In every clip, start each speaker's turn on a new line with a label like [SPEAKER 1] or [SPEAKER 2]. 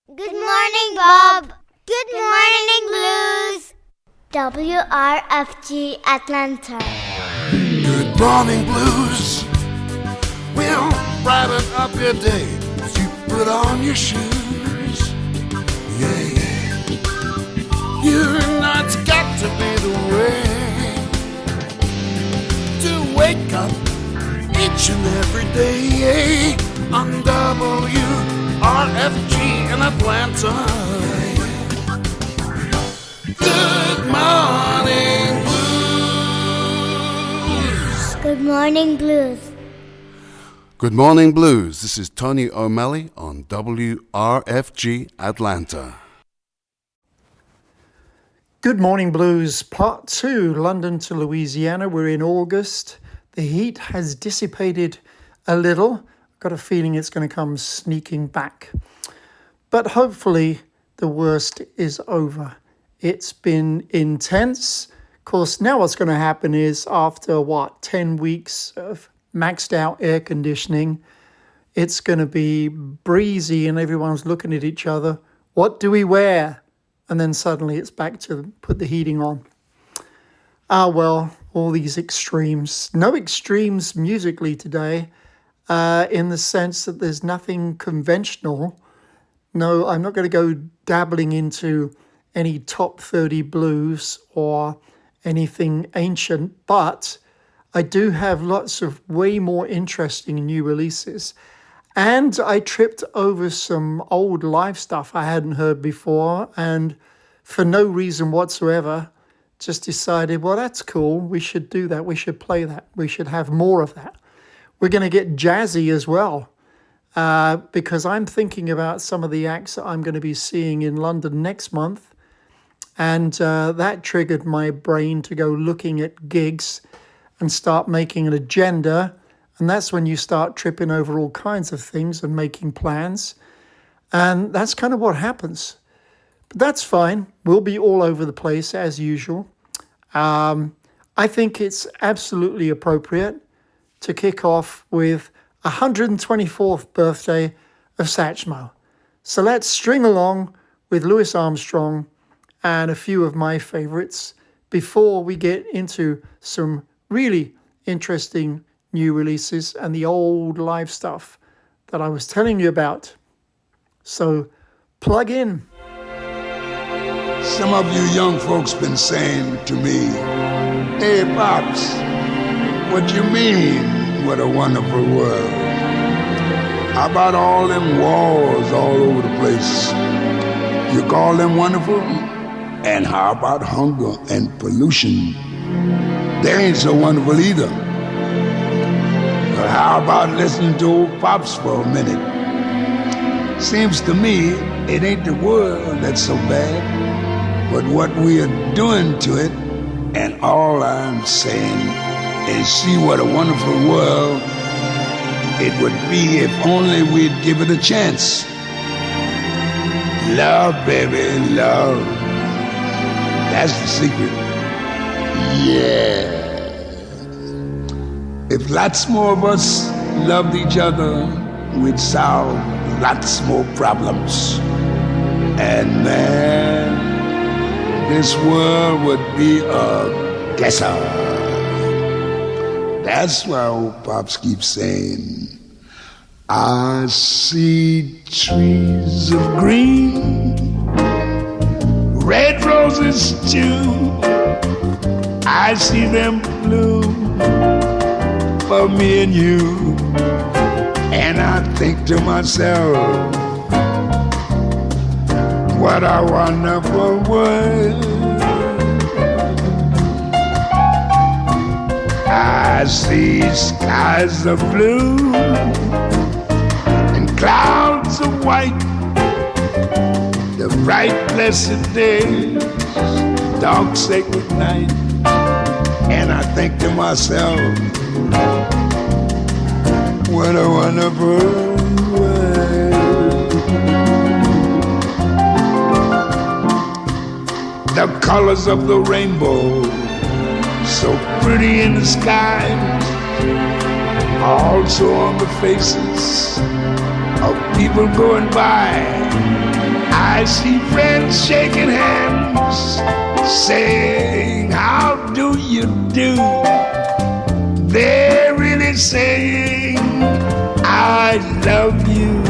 [SPEAKER 1] Good morning, Bob. Good morning, Blues. WRFG Atlanta.
[SPEAKER 2] Good morning, Blues. We'll brighten up your day as you put on your shoes. Yeah, yeah. You know it's got to be the way to wake up each and every day on WRFG in Atlanta. Good morning, Blues.
[SPEAKER 1] Good morning, Blues.
[SPEAKER 2] Good morning, Blues. This is Tony O'Malley on WRFG Atlanta.
[SPEAKER 3] Good morning, Blues, part 2, London to Louisiana. We're in August. The heat has dissipated a little. I've got a feeling it's going to come sneaking back. But hopefully the worst is over. It's been intense. Of course, now what's going to happen is after, 10 weeks of maxed out air conditioning, it's going to be breezy and everyone's looking at each other. What do we wear? And then suddenly it's back to put the heating on. Well, all these extremes. No extremes musically today, in the sense that there's nothing conventional. No, I'm not going to go dabbling into any top 30 blues or anything ancient, but I do have lots of way more interesting new releases. And I tripped over some old live stuff I hadn't heard before, and for no reason whatsoever, just decided, well, that's cool. We should do that. We should play that. We should have more of that. We're going to get jazzy as well, because I'm thinking about some of the acts that I'm going to be seeing in London next month. And that triggered my brain to go looking at gigs and start making an agenda. And that's when you start tripping over all kinds of things and making plans. And that's kind of what happens. But that's fine. We'll be all over the place as usual. I think it's absolutely appropriate to kick off with 124th birthday of Satchmo. So let's string along with Louis Armstrong and a few of my favorites before we get into some really interesting new releases and the old live stuff that I was telling you about. So plug in.
[SPEAKER 4] Some of you young folks been saying to me, "Hey, Pops, what you mean, what a wonderful world? How about all them wars all over the place? You call them wonderful? And how about hunger and pollution? They ain't so wonderful either. But how about listening to old Pops for a minute? Seems to me it ain't the world that's so bad, but what we are doing to it. And all I'm saying is see what a wonderful world it would be if only we'd give it a chance. Love, baby, love. That's the secret. Yeah. If lots more of us loved each other, we'd solve lots more problems. And man, this world would be a guesser. That's why old Pops keeps saying, I see trees of green, red roses too. I see them bloom for me and you. And I think to myself, what a wonderful world. I see skies of blue and clouds of white, the bright blessed day, dark sacred night. And I think to myself, what a wonderful world. The colors of the rainbow, so pretty in the sky, also on the faces of people going by. I see friends shaking hands, saying, how do you do? They're really saying, I love you.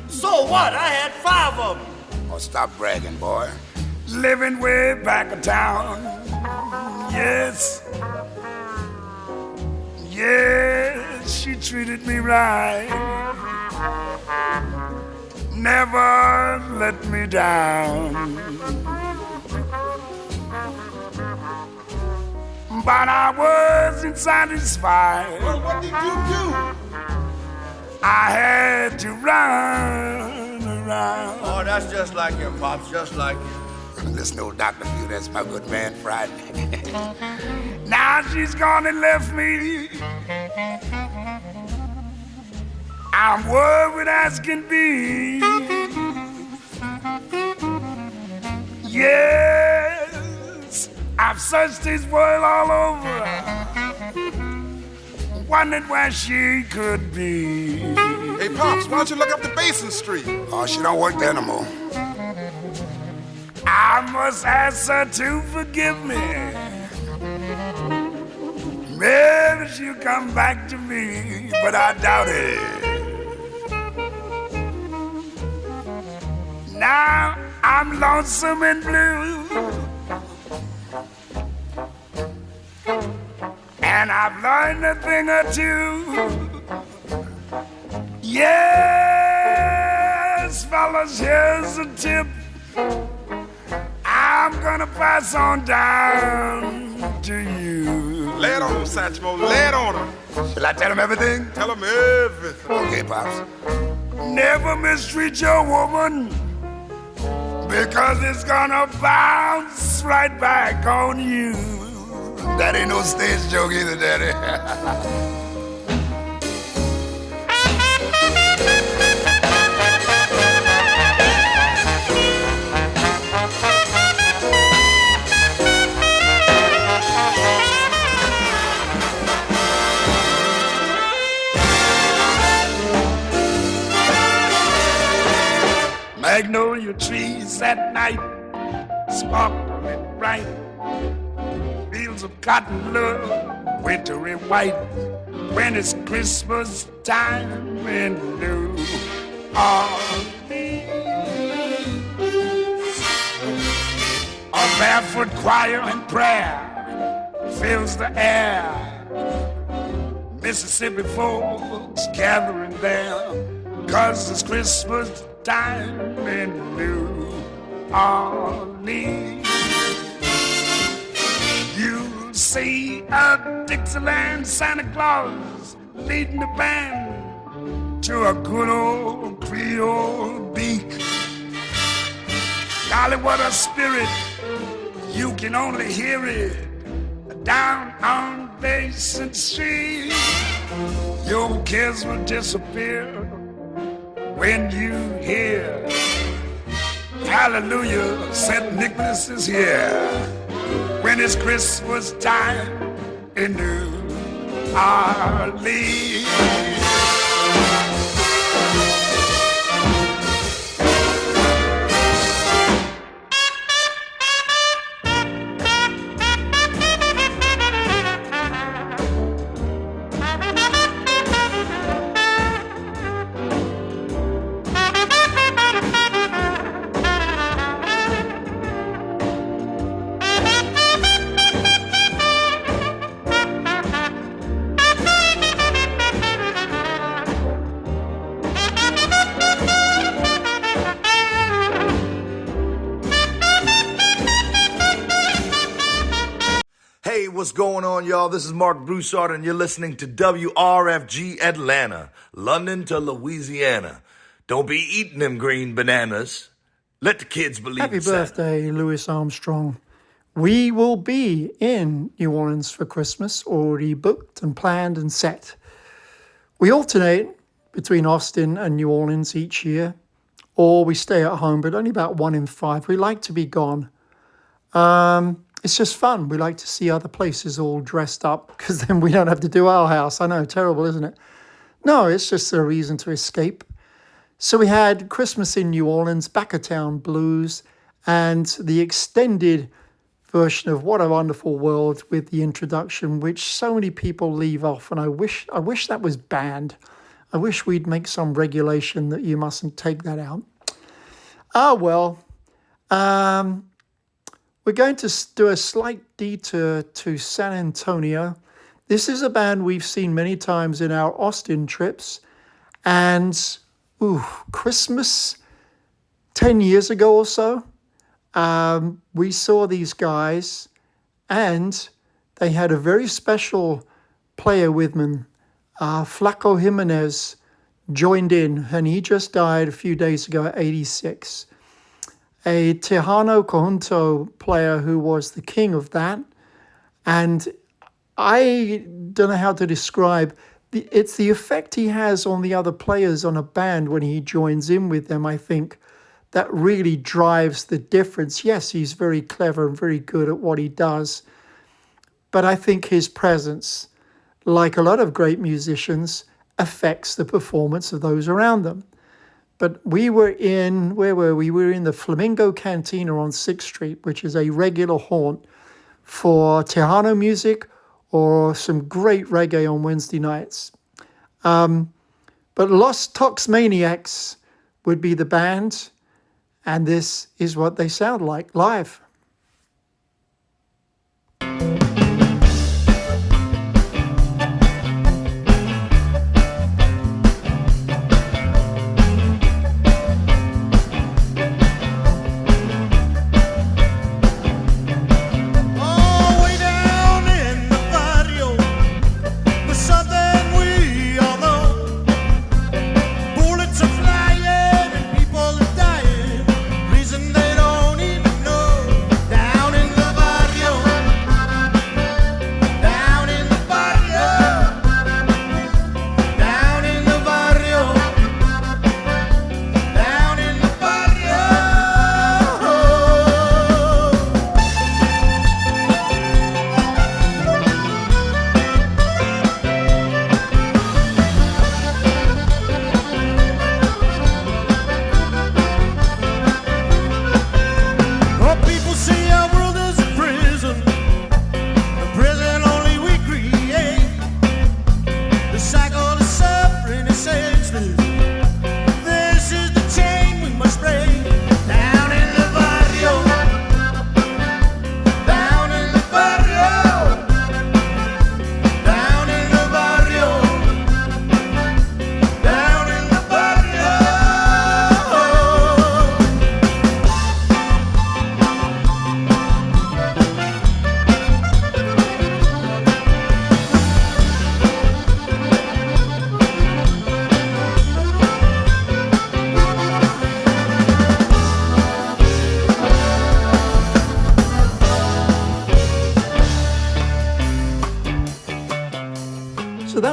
[SPEAKER 5] So what? I had 5 of them.
[SPEAKER 4] Oh, stop bragging, boy. Living way back in town. Yes. Yes, she treated me right. Never let me down. But I wasn't satisfied.
[SPEAKER 5] Well, what did you do?
[SPEAKER 4] I had to run around.
[SPEAKER 5] Oh, that's just like him, Pops, just like him.
[SPEAKER 4] Listen, old Dr. Few, that's my good man, Friday. Now she's gone and left me. I'm worried as can be. Yes, I've searched this world all over. Wondered where she could be.
[SPEAKER 5] Hey, Pops, why don't you look up the Basin Street?
[SPEAKER 4] Oh, she don't work there no more. I must ask her to forgive me. Maybe she'll come back to me, but I doubt it. Now I'm lonesome and blue, and I've learned a thing or two. Yes, fellas, here's a tip I'm gonna pass on down to you.
[SPEAKER 5] Lay it on him, Satchmo, lay it on him.
[SPEAKER 4] Shall I tell him everything?
[SPEAKER 5] Tell him everything.
[SPEAKER 4] Okay, Pops. Never mistreat your woman, because it's gonna bounce right back on you. That ain't no stage joke either, Daddy. Magnolia trees at night, sparkling bright. Fields of cotton love, wintry white. When it's Christmas time in New Orleans, a barefoot choir and prayer fills the air. Mississippi folks gathering there, 'cause it's Christmas time in New Orleans. You see a Dixieland Santa Claus leading the band to a good old Creole beat. Golly, what a spirit! You can only hear it down on Basin Street. Your cares will disappear when you hear, hallelujah, St. Nicholas is here. When it's Christmas time in New Orleans.
[SPEAKER 6] going on, y'all? This is Mark Broussard, and you're listening to WRFG Atlanta, London to Louisiana. Don't be eating them green bananas. Let the kids believe
[SPEAKER 3] Happy
[SPEAKER 6] in Santa.
[SPEAKER 3] birthday, Louis Armstrong. We will be in New Orleans for Christmas, already booked and planned and set. We alternate between Austin and New Orleans each year, or we stay at home, but only about 1 in 5. We like to be gone. It's just fun. We like to see other places all dressed up because then we don't have to do our house. I know, terrible, isn't it? No, it's just a reason to escape. So we had Christmas in New Orleans, Back of Town Blues, and the extended version of What a Wonderful World with the introduction, which so many people leave off. And I wish that was banned. I wish we'd make some regulation that you mustn't take that out. Ah, well. We're going to do a slight detour to San Antonio. This is a band we've seen many times in our Austin trips. And, Christmas 10 years ago or so, we saw these guys and they had a very special player with them. FLACO JIMINEZ joined in, and he just died a few days ago at 86. A Tejano conjunto player who was the king of that. And I don't know how to describe, it's the effect he has on the other players on a band when he joins in with them, I think, that really drives the difference. Yes, he's very clever and very good at what he does, but I think his presence, like a lot of great musicians, affects the performance of those around them. But we were in, where were we? We were in the Flamingo Cantina on 6th Street, which is a regular haunt for Tejano music or some great reggae on Wednesday nights. But Los TEXMANIACS would be the band, and this is what they sound like live.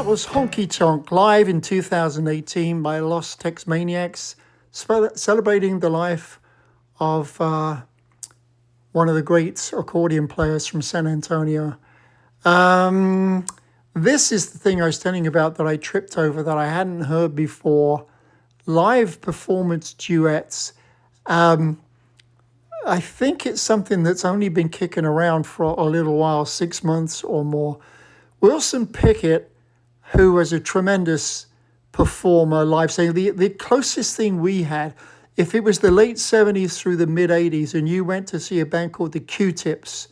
[SPEAKER 3] Was Honky Tonk live in 2018 by Los TEXMANIACS, celebrating the life of one of the great accordion players from San Antonio. This is the thing I was telling you about that I tripped over that I hadn't heard before. Live performance duets. I think it's something that's only been kicking around for a little while, 6 months or more. Wilson Pickett, who was a tremendous performer live, saying the closest thing we had, if it was the late 70s through the mid 80s and you went to see a band called the Q-Tips,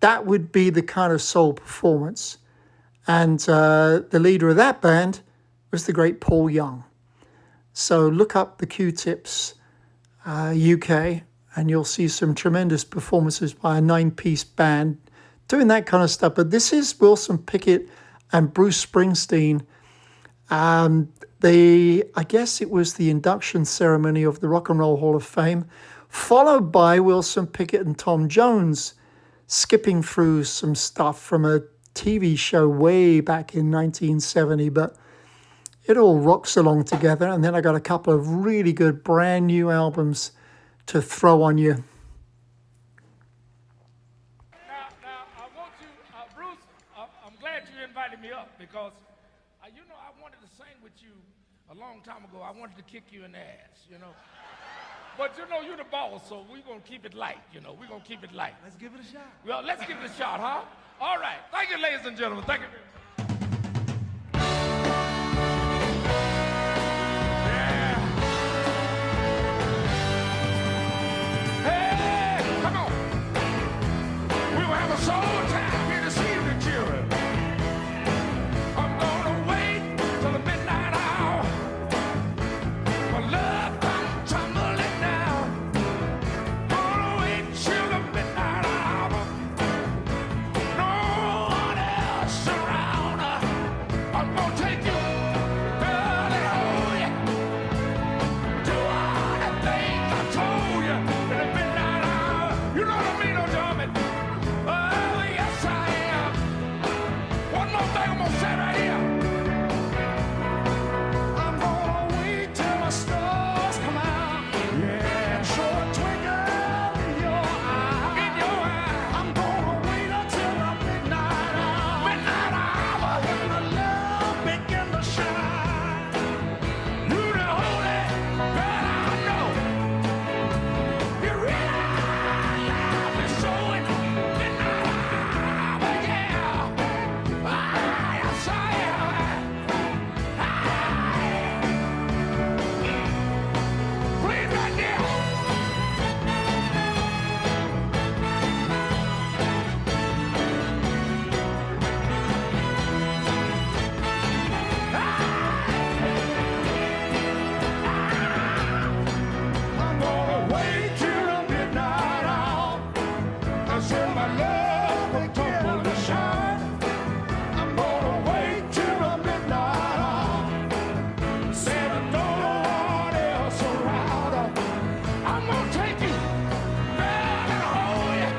[SPEAKER 3] that would be the kind of soul performance. And the leader of that band was the great Paul Young. So look up the Q-Tips UK and you'll see some tremendous performances by a 9-piece band doing that kind of stuff. But this is Wilson Pickett and Bruce Springsteen. I guess it was the induction ceremony of the Rock and Roll Hall of Fame, followed by Wilson Pickett and Tom Jones skipping through some stuff from a TV show way back in 1970. But it all rocks along together. And then I got a couple of really good brand new albums to throw on you.
[SPEAKER 7] Now, I want you, Bruce, I'm glad you invited me up because, you know, I wanted to sing with you a long time ago. I wanted to kick you in the ass, you know. But, you know, you're the boss, so we're going to keep it light, you know. We're going to keep it light.
[SPEAKER 5] Let's give it a shot.
[SPEAKER 7] Well, let's give it a shot, huh? All right. Thank you, ladies and gentlemen. Thank you very much. Soul time here this evening, children. I'm gonna wait till the midnight hour. My love comes tumbling down. Gonna wait till the midnight hour. No one else around. I'm gonna take you, girl, and hold you. Do all the things I told you in the midnight hour. You know what I mean, don't you, homie? I'm gonna say right here. I'm gonna wait till my stars come out. Yeah, show a twinkle in your eye. In your eye. I'm gonna wait until the midnight hour. Midnight hour. When the love begin to shine. You the holy girl I know. You really love me so. Midnight hour, yeah. I'm gonna wait till the midnight hour until my love will tumble to shine. I'm gonna wait till the midnight hour. Said I don't want else around. I'm gonna take you, girl, and hold you.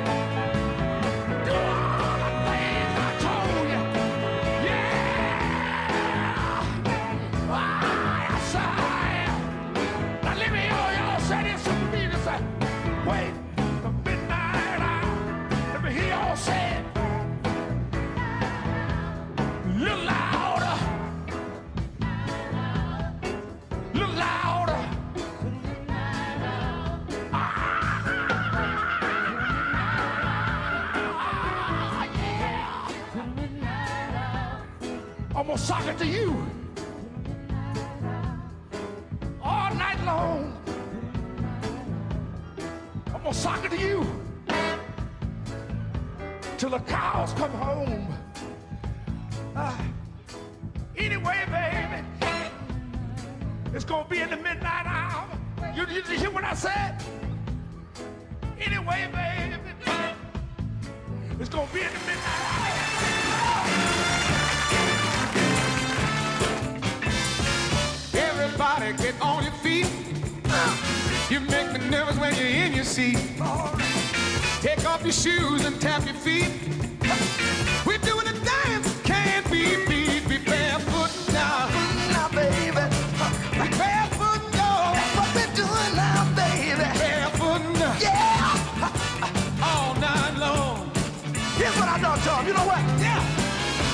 [SPEAKER 7] Do all the things I told you. Yeah. Yes, I am. Now let me hear y'all say this to me. Just say, wait the midnight hour. Let me hear y'all say it. Little louder. Little louder. Yeah. I'm gonna sock it to you all night long. I'm gonna sock it to you till the cows come home. Anyway, baby, it's gonna be in the midnight hour. You hear what I said? Anyway, baby, it's gonna be in the midnight hour. Everybody get on your feet. You make me nervous when you're in your seat. Take off your shoes and tap your feet. We're doing a dance, can't be beat. Be barefoot now, now, baby. Be barefoot, no. That's what we're doing now, baby. Barefoot now, yeah. All night long. Here's what I done, Tom. You know what? Yeah.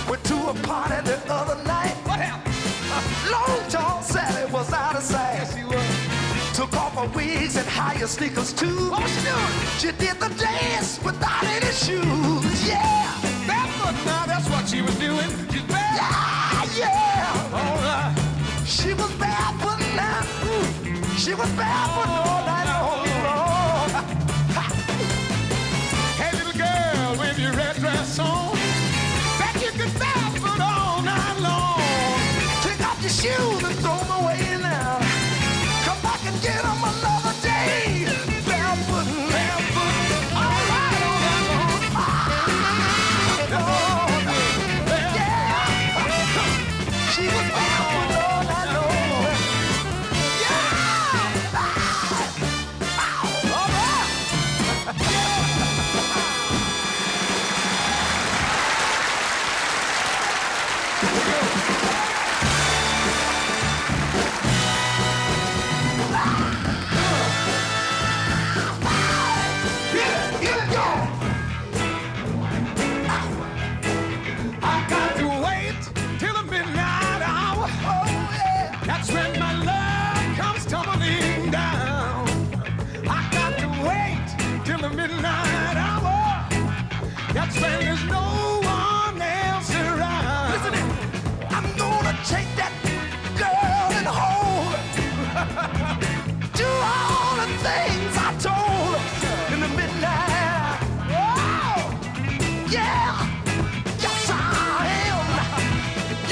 [SPEAKER 7] Went to a party the other night. What happened? Long John Sally was out of sight. Yes, she was. Took off her wigs and higher sneakers too. What was she doing? She did the dance without any shoes. Yeah. Barefoot now, that's what she was doing. She's barefoot. Yeah, yeah. All right. She was barefoot now. She was barefoot all night long. Hey, little girl, with your red dress on, bet you could barefoot all night long. Take off your shoes and throw them away now. Come back and get them another day. Barefoot, barefoot, all right, all night long.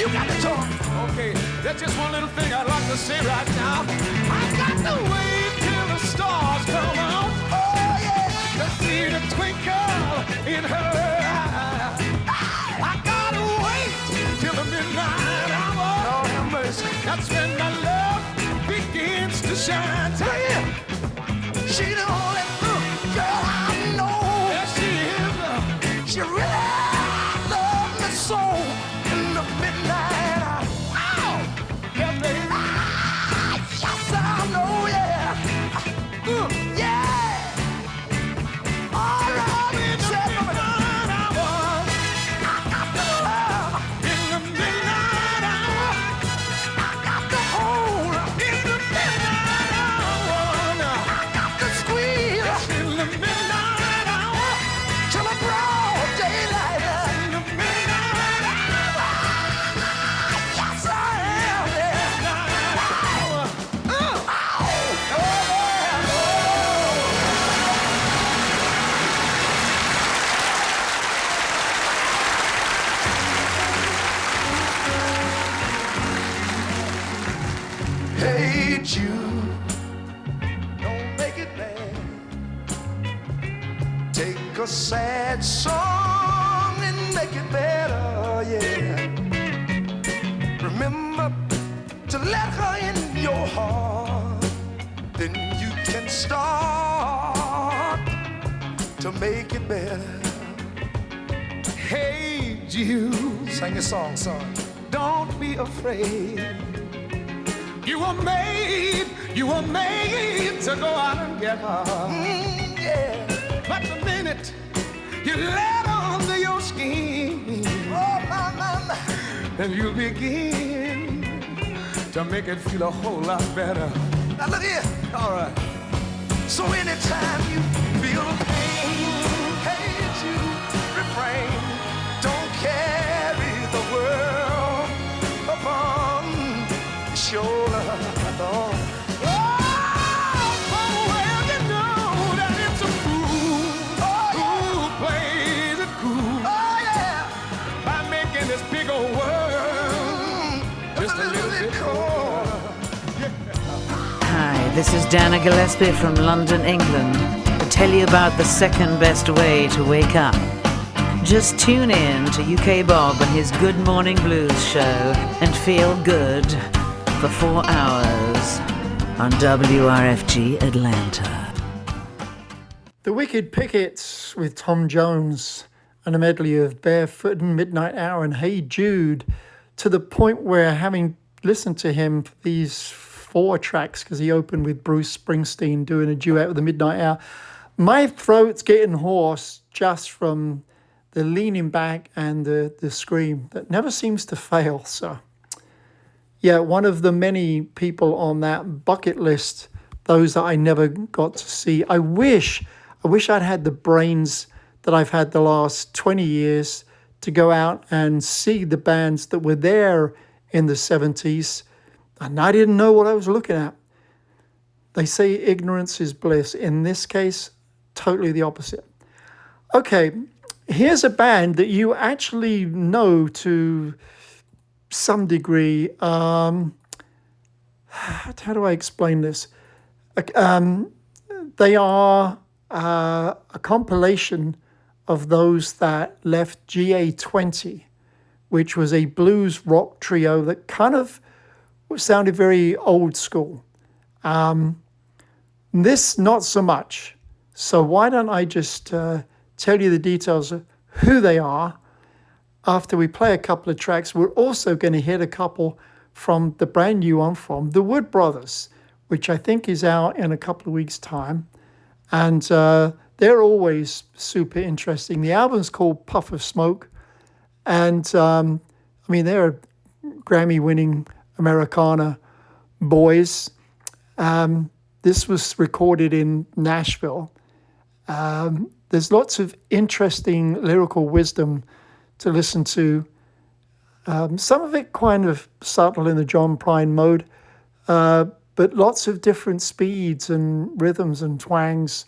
[SPEAKER 7] You got to talk. Okay, that's just one little thing I'd like to say right now. I got to wait till the stars come out. Oh, yeah. To see the twinkle in her eye. I got to wait till the midnight hour. Lord have mercy. That's when my love begins to shine. Tell you, she the only girl I know. Yes, she is. She really loves me so in the midnight hour. Ow! Yeah, baby. Yes, I know, yeah. Yeah. All right. In the midnight hour. I got the love. In the midnight hour. I got the hold. In the midnight hour. I got the squeeze. Yes, in the midnight hour. Till the broad daylight. In the midnight hour. Yes, I am. Yeah. Hey Jude, don't make it bad. Take a sad song and make it better, yeah. Remember to let her in your heart. Then you can start to make it better. Hey Jude, sing a song, son. Don't be afraid. You were made to go out and get her. Yeah. But the minute you let under your skin, oh, my, then you'll begin to make it feel a whole lot better. Now look here. All right. So anytime you feel pain, hate you, refrain. Don't carry the world upon your shoulder. Oh, well, you know that it's a fool who plays it cool. Oh, yeah. By making this big old world just a little bit cold.
[SPEAKER 8] Hi, this is Dana Gillespie from London, England, to tell you about the second best way to wake up. Just tune in to UK Bob and his Good Morning Blues show and feel good for 4 hours on WRFG Atlanta.
[SPEAKER 3] The Wicked Pickets with Tom Jones and a medley of Barefoot and Midnight Hour and Hey Jude, to the point where, having listened to him for these 4 tracks, because he opened with Bruce Springsteen doing a duet with the Midnight Hour, my throat's getting hoarse just from the leaning back and the scream that never seems to fail. So yeah, one of the many people on that bucket list, those that I never got to see. I wish I'd had the brains that I've had the last 20 years to go out and see the bands that were there in the 70s. And I didn't know what I was looking at. They say ignorance is bliss. In this case, totally the opposite. Okay, here's a band that you actually know to some degree. How do I explain this? They are a compilation of those that left GA20, which was a blues rock trio that kind of sounded very old school. This, not so much. So why don't I just tell you the details of who they are after we play a couple of tracks. We're also going to hit a couple from the brand new one from the Wood Brothers, which I think is out in a couple of weeks' time. And they're always super interesting. The album's called Puff of Smoke. And, they're Grammy-winning Americana boys. This was recorded in Nashville. There's lots of interesting lyrical wisdom to listen to. Some of it kind of subtle in the John Prine mode, but lots of different speeds and rhythms and twangs,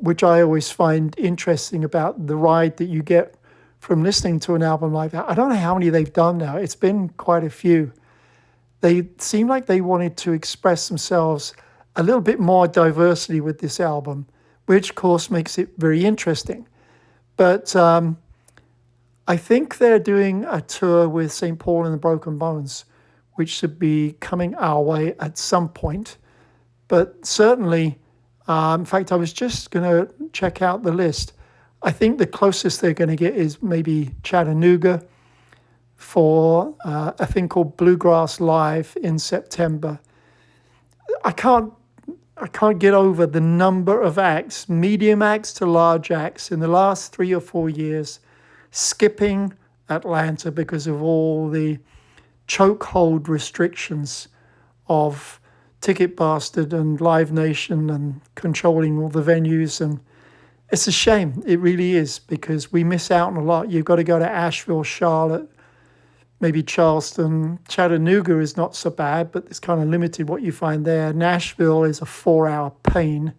[SPEAKER 3] which I always find interesting about the ride that you get from listening to an album like that. I don't know how many they've done now. It's been quite a few. They seem like they wanted to express themselves a little bit more diversity with this album, which of course makes it very interesting. But I think they're doing a tour with St. Paul and the Broken Bones, which should be coming our way at some point. But certainly, in fact, I was just going to check out the list. I think the closest they're going to get is maybe Chattanooga for a thing called Bluegrass Live in September. I can't get over the number of acts, medium acts to large acts, in the last 3 or 4 years, skipping Atlanta because of all the chokehold restrictions of Ticket Bastard and Live Nation and controlling all the venues. And it's a shame. It really is, because we miss out on a lot. You've got to go to Asheville, Charlotte, maybe Charleston. Chattanooga is not so bad, but it's kind of limited what you find there. Nashville is a 4-hour pain.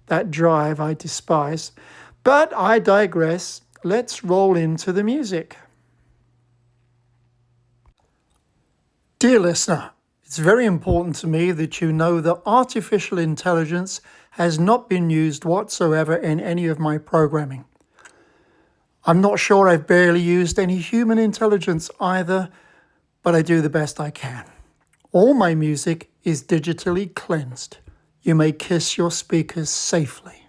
[SPEAKER 3] That drive I despise. But I digress. Let's roll into the music. Dear listener, it's very important to me that you know that artificial intelligence has not been used whatsoever in any of my programming. I'm not sure I've barely used any human intelligence either, but I do the best I can. All my music is digitally cleansed. You may kiss your speakers safely.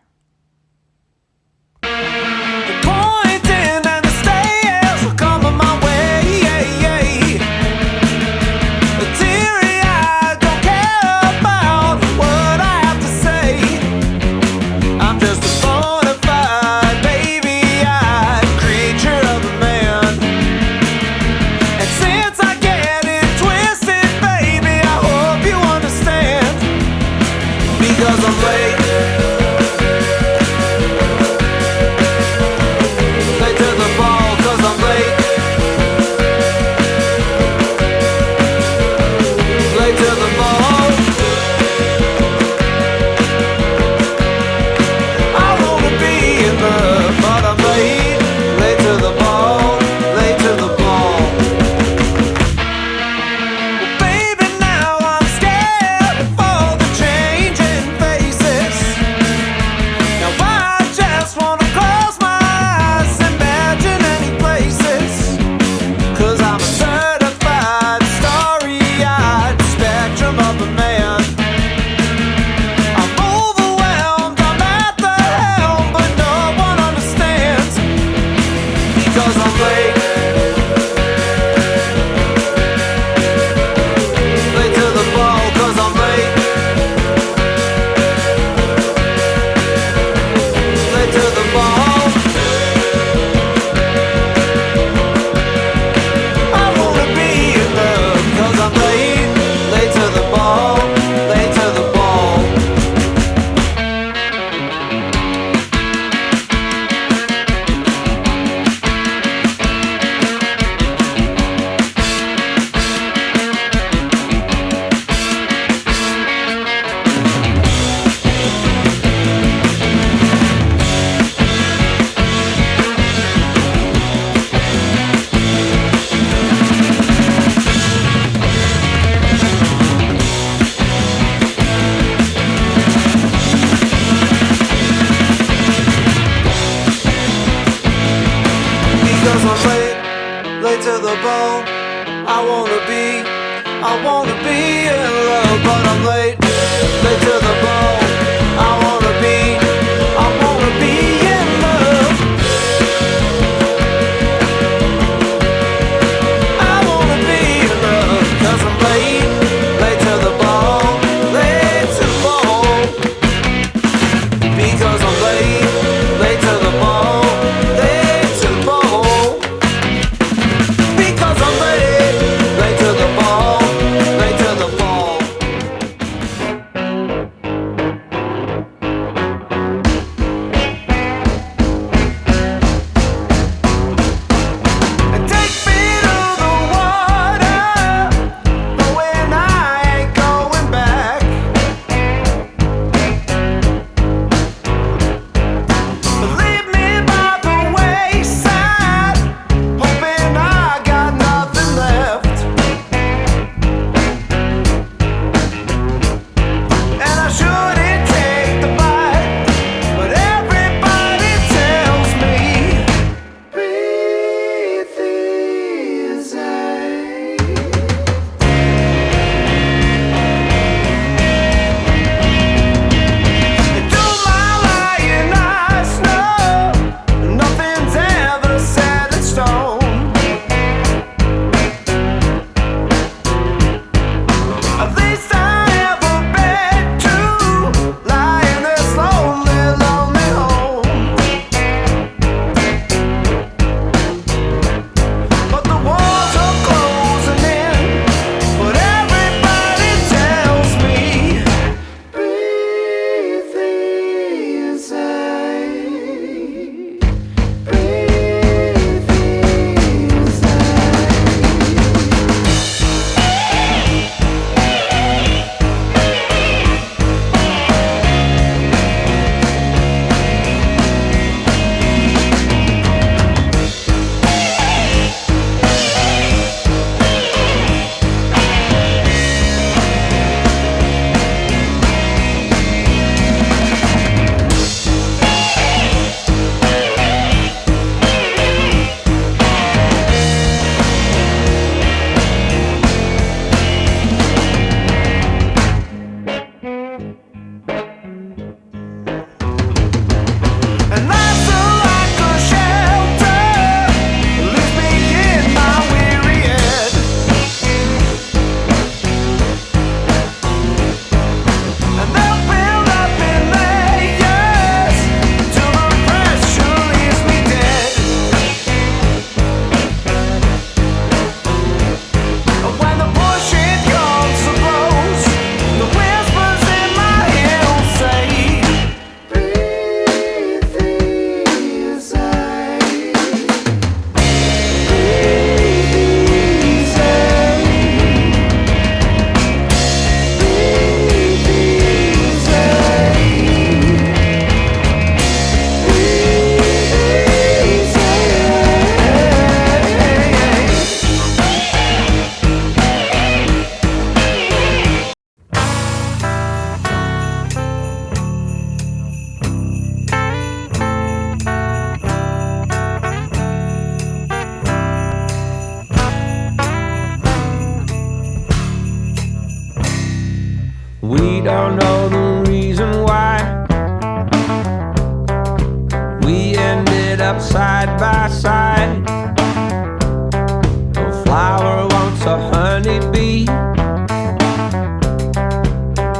[SPEAKER 9] honeybee.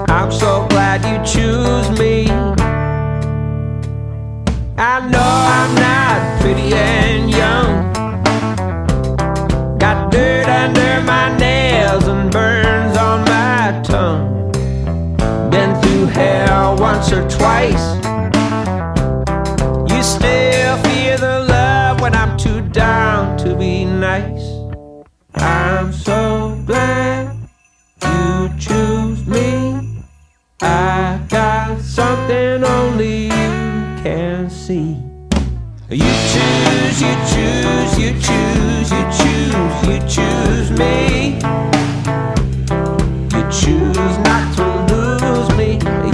[SPEAKER 9] I'm so glad you choose me. I know I'm not pretty and young, got dirt under my nails and burns on my tongue. Been through hell once or twice. You still feel the love when I'm too down to be nice. I'm so glad you choose me. I got something only you can see. You choose, you choose, you choose, you choose, you choose me. You choose not to lose me.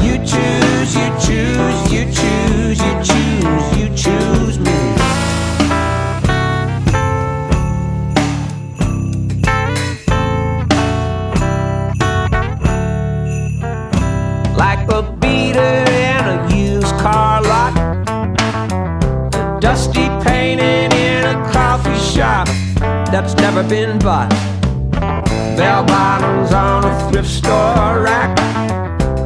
[SPEAKER 9] You choose, you choose, you choose, you choose, you choose me. Like a beater in a used car lot, a dusty painting in a coffee shop that's never been bought, bell bottoms on a thrift store rack.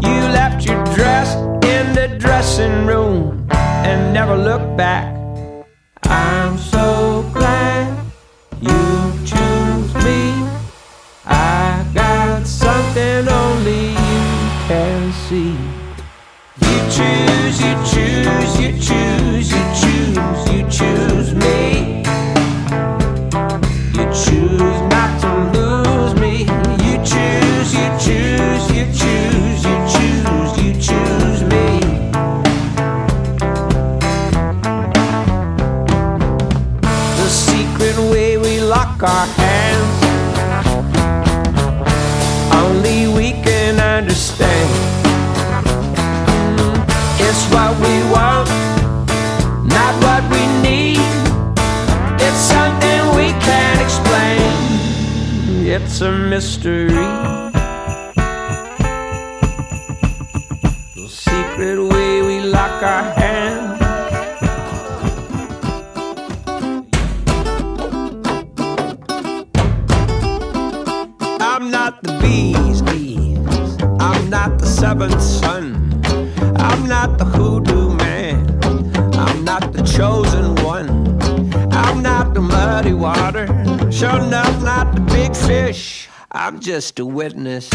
[SPEAKER 9] You left your dress in the dressing room and never looked back. I'm so glad you choose me. I got something only you can see. You choose, you choose, you choose, you choose, you choose me. You choose not to lose me. You choose, you choose, you choose, you choose, you choose me. The secret way we lock our hands, only we can understand. It's what we want, not what we need. It's something we can't explain. It's a mystery. The secret way we lock our hands. I'm not the bee's knees, I'm not the seventh son, I'm not the hoodoo man, I'm not the chosen one, I'm not the muddy water, sure enough not the big fish, I'm just a witness.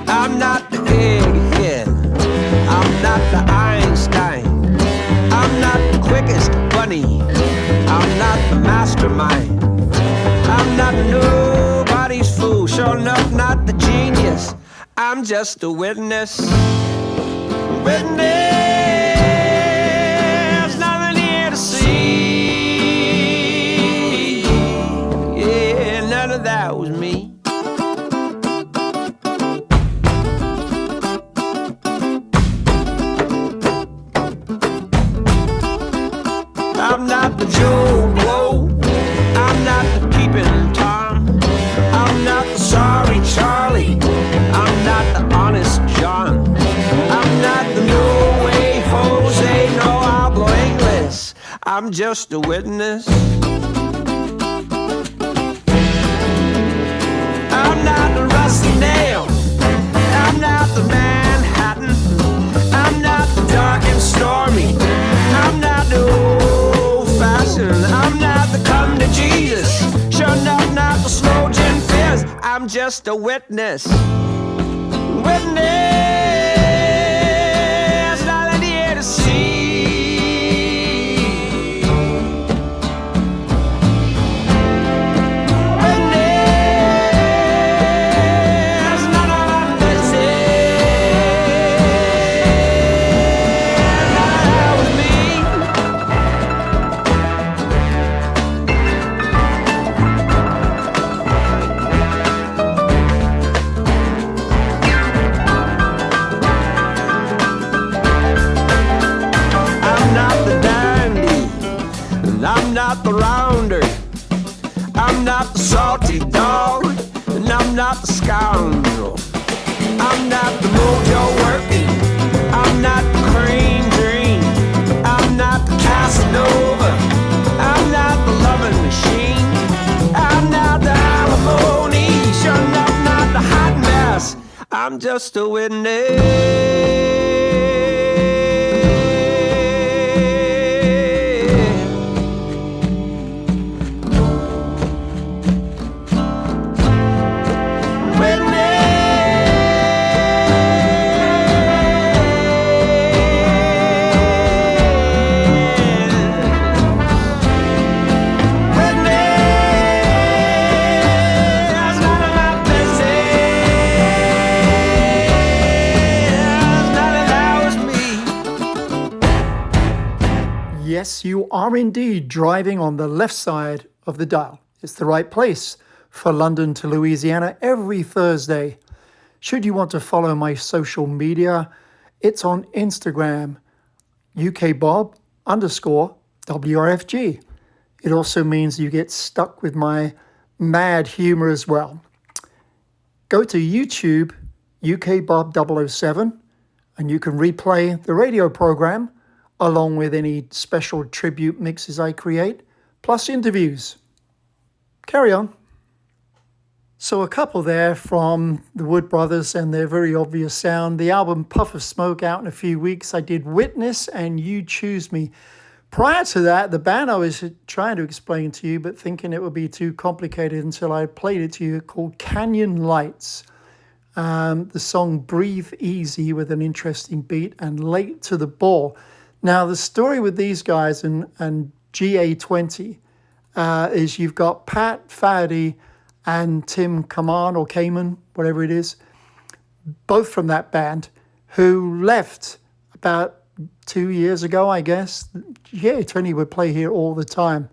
[SPEAKER 9] I'm not the egghead, I'm not the Einstein, I'm not the quickest bunny, I'm not the mastermind, I'm not nobody's fool, sure enough not the genius, I'm just a witness. Witness, nothing here to see. Yeah, none of that was me. I'm not the Joe Blow, I'm not the peeping Tom, I'm not the sorry Charlie, I'm not the honest John, I'm not the no way Jose, no hablo English, I'm just a witness. I'm not the rusty nail, I'm not the Manhattan, I'm not the dark and stormy, I'm not the old-fashioned, I'm not the come to Jesus, sure enough not the slow gin fizz, I'm just a witness. Witness, nothing here to see. I'm not the rounder, I'm not the salty dog, and I'm not the scoundrel. I'm not the mojo working, I'm not the cream dream, I'm not the Casanova, I'm not the loving machine. I'm just a witness.
[SPEAKER 3] Yes, you are indeed driving on the left side of the dial. It's the right place for London to Louisiana every Thursday. Should you want to follow my social media, it's on Instagram, UKBob_WRFG. It also means you get stuck with my mad humor as well. Go to YouTube, UKBob007, and you can replay the radio program along with any special tribute mixes I create, plus interviews. Carry on. So a couple there from the Wood Brothers and their very obvious sound. The album Puff of Smoke out in a few weeks. I did Witness and You Choose Me. Prior to that, the band I was trying to explain to you, but thinking it would be too complicated until I played it to you, called Canyon Lights. The song Breathe Easy with an interesting beat, and Late to the Ball. Now, the story with these guys and GA20 is you've got Pat Fahey and Tim Kaman or Kamen, whatever it is, both from that band, who left about 2 years ago, I guess. GA20 would play here all the time.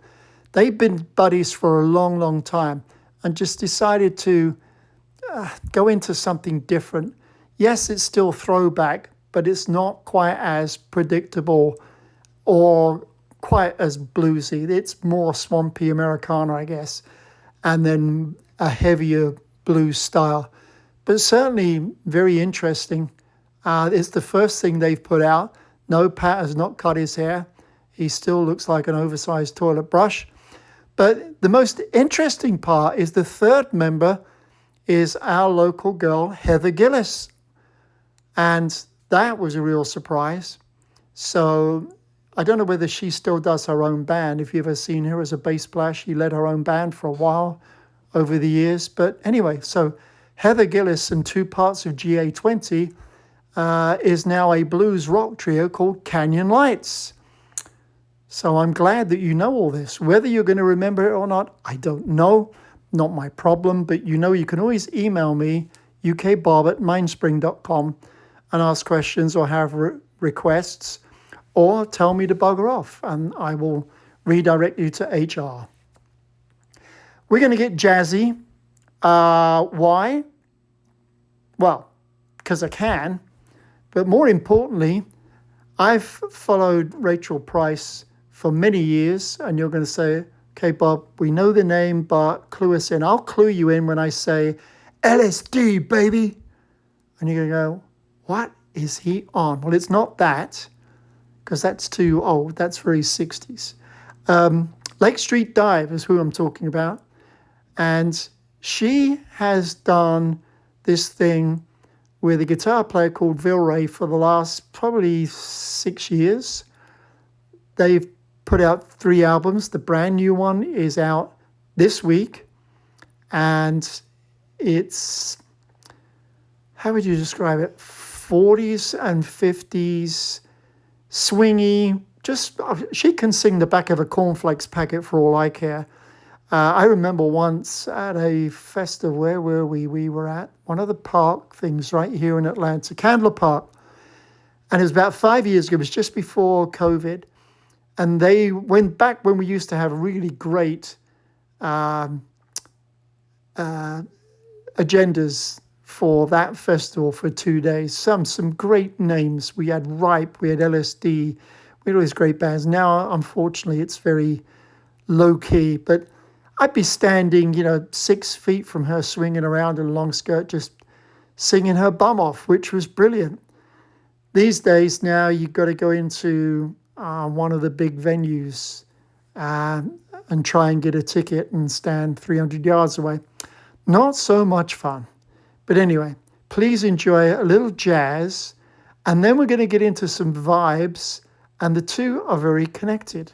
[SPEAKER 3] They've been buddies for a long, long time and just decided to go into something different. Yes, it's still throwback, but it's not quite as predictable or quite as bluesy. It's more swampy Americana, I guess, and then a heavier blues style. But certainly very interesting. It's the first thing they've put out. No, Pat has not cut his hair. He still looks like an oversized toilet brush. But the most interesting part is the third member is our local girl, Heather Gillis. And that was a real surprise. So I don't know whether she still does her own band. If you've ever seen her as a bass player, she led her own band for a while over the years. But anyway, so Heather Gillis and two parts of GA20 is now a blues rock trio called Canyon Lights. So I'm glad that you know all this. Whether you're going to remember it or not, I don't know. Not my problem. But you know you can always email me, ukbob@mindspring.com, and ask questions or have requests, or tell me to bugger off, and I will redirect you to HR. We're going to get jazzy. Why? Well, because I can. But more importantly, I've followed Rachel Price for many years, and you're going to say, okay, Bob, we know the name, but clue us in. I'll clue you in when I say LSD, baby. And you're going to go, what is he on? Well, it's not that, because that's too old. That's very 60s. Lake Street Dive is who I'm talking about. And she has done this thing with a guitar player called VILRAY for the last probably 6 years. They've put out 3 albums. The brand new one is out this week. And it's, how would you describe it? 40s and 50s, swingy. Just, she can sing the back of a cornflakes packet for all I care. I remember once at a festival, where were we? We were at one of the park things right here in Atlanta, Candler Park. And it was about 5 years ago. It was just before COVID. And they went back when we used to have really great agendas for that festival for 2 days. Some great names. We had Ripe, we had LSD, we had all these great bands. Now, unfortunately, it's very low-key. But I'd be standing, 6 feet from her, swinging around in a long skirt, just singing her bum off, which was brilliant. These days now, you've got to go into one of the big venues and try and get a ticket and stand 300 yards away. Not so much fun. But anyway, Please enjoy a little jazz, and then we're going to get into some vibes, and the two are very connected.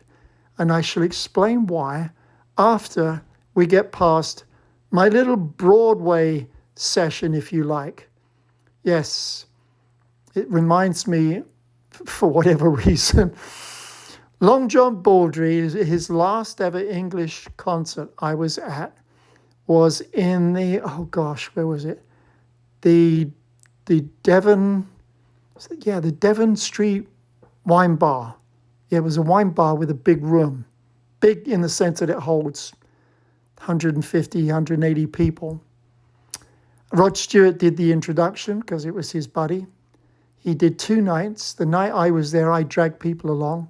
[SPEAKER 3] And I shall explain why after we get past my little Broadway session, if you like. Yes, it reminds me, for whatever reason, Long John Baldry, his last ever English concert I was at was in the, oh gosh, where was it? The Devon, the Devon Street Wine Bar. Yeah, it was a wine bar with a big room. Big in the sense that it holds 150, 180 people. Rod Stewart did the introduction because it was his buddy. He did 2 nights. The night I was there, I dragged people along.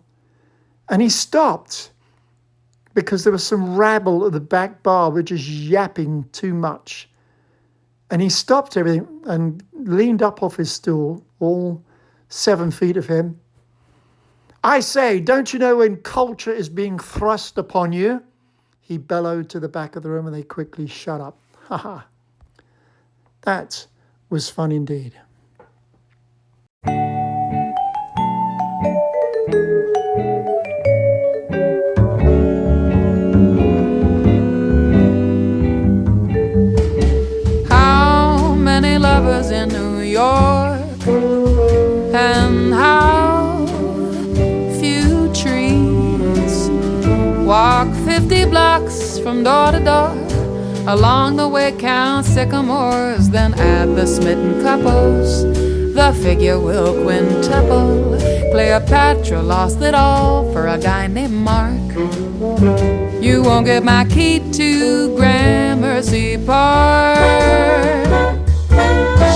[SPEAKER 3] And he stopped because there was some rabble at the back bar were just yapping too much. And he stopped everything and leaned up off his stool, all 7 feet of him. I say, don't you know when culture is being thrust upon you? He bellowed to the back of the room and they quickly shut up. Ha ha. That was fun indeed.
[SPEAKER 10] How many lovers in New York, and how few trees walk 50 blocks from door to door. Along the way count sycamores, then add the smitten couples. The figure will quintuple. Cleopatra lost it all for a guy named Mark. You won't get my key to Gramercy Park.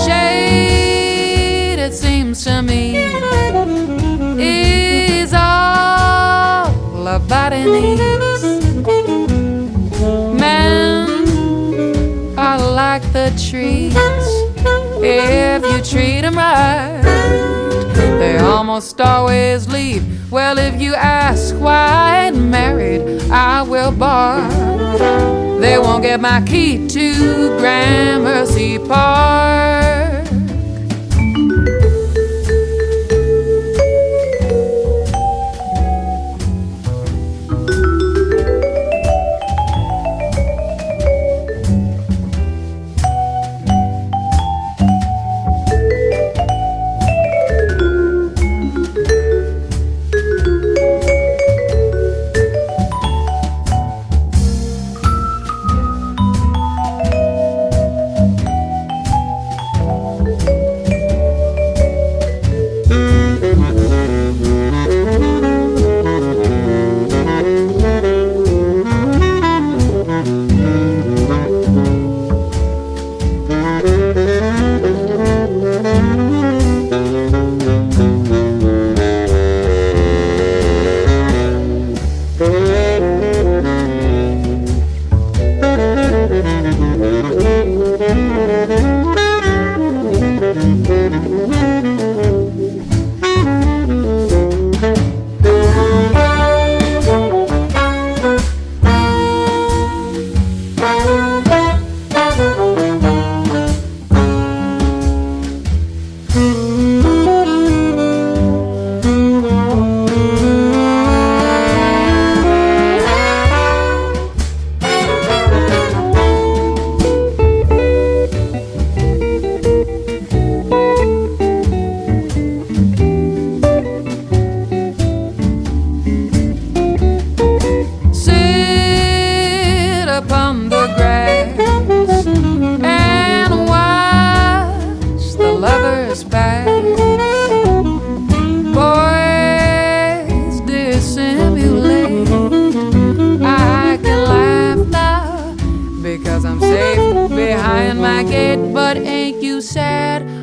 [SPEAKER 10] Shade, it seems to me, is all a body needs. Men are like the trees. If you treat them right, they almost always leave. Well, if you ask why I ain't married, I will bark. They won't get my key to Gramercy Park.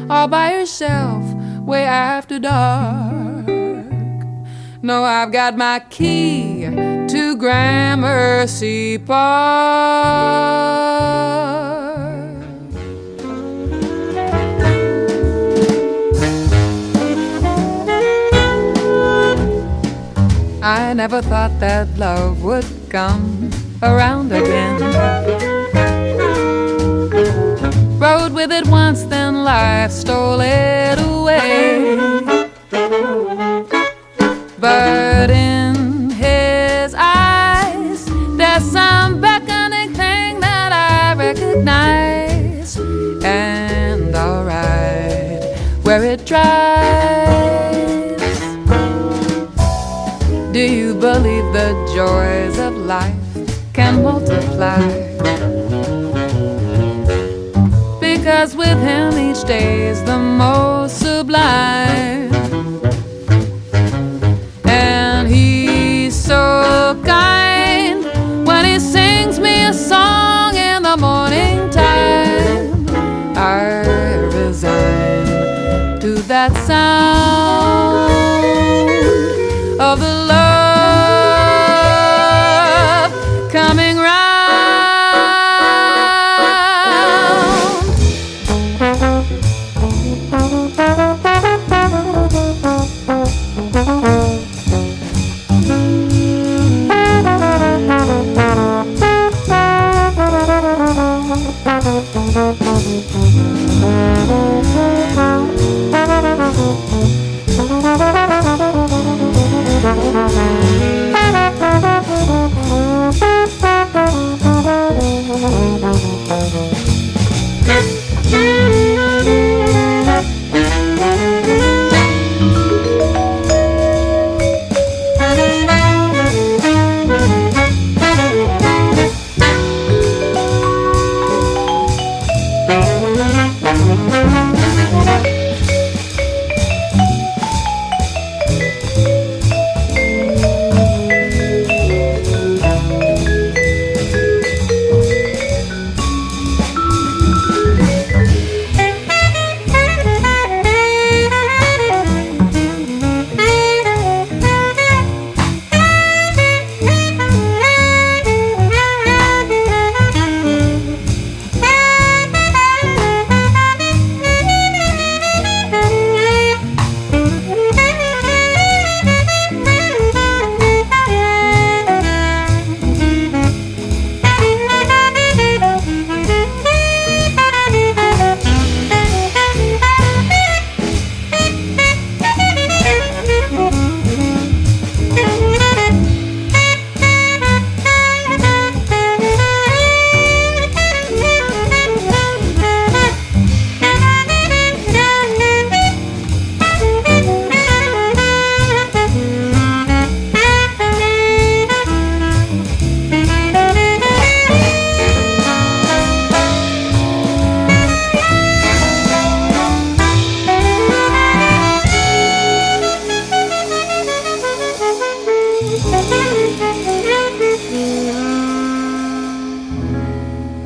[SPEAKER 10] All by yourself, way after dark. No, I've got my key to Gramercy Park. I never thought that love would come around again. Rode with it once, then life stole it away. But in his eyes, there's some beckoning thing that I recognize, and I'll ride where it drives. Do you believe the joys of life can multiply? Because with him each day is the most sublime. And he's so kind when he sings me a song in the morning time. I resign to that sound of the love coming round.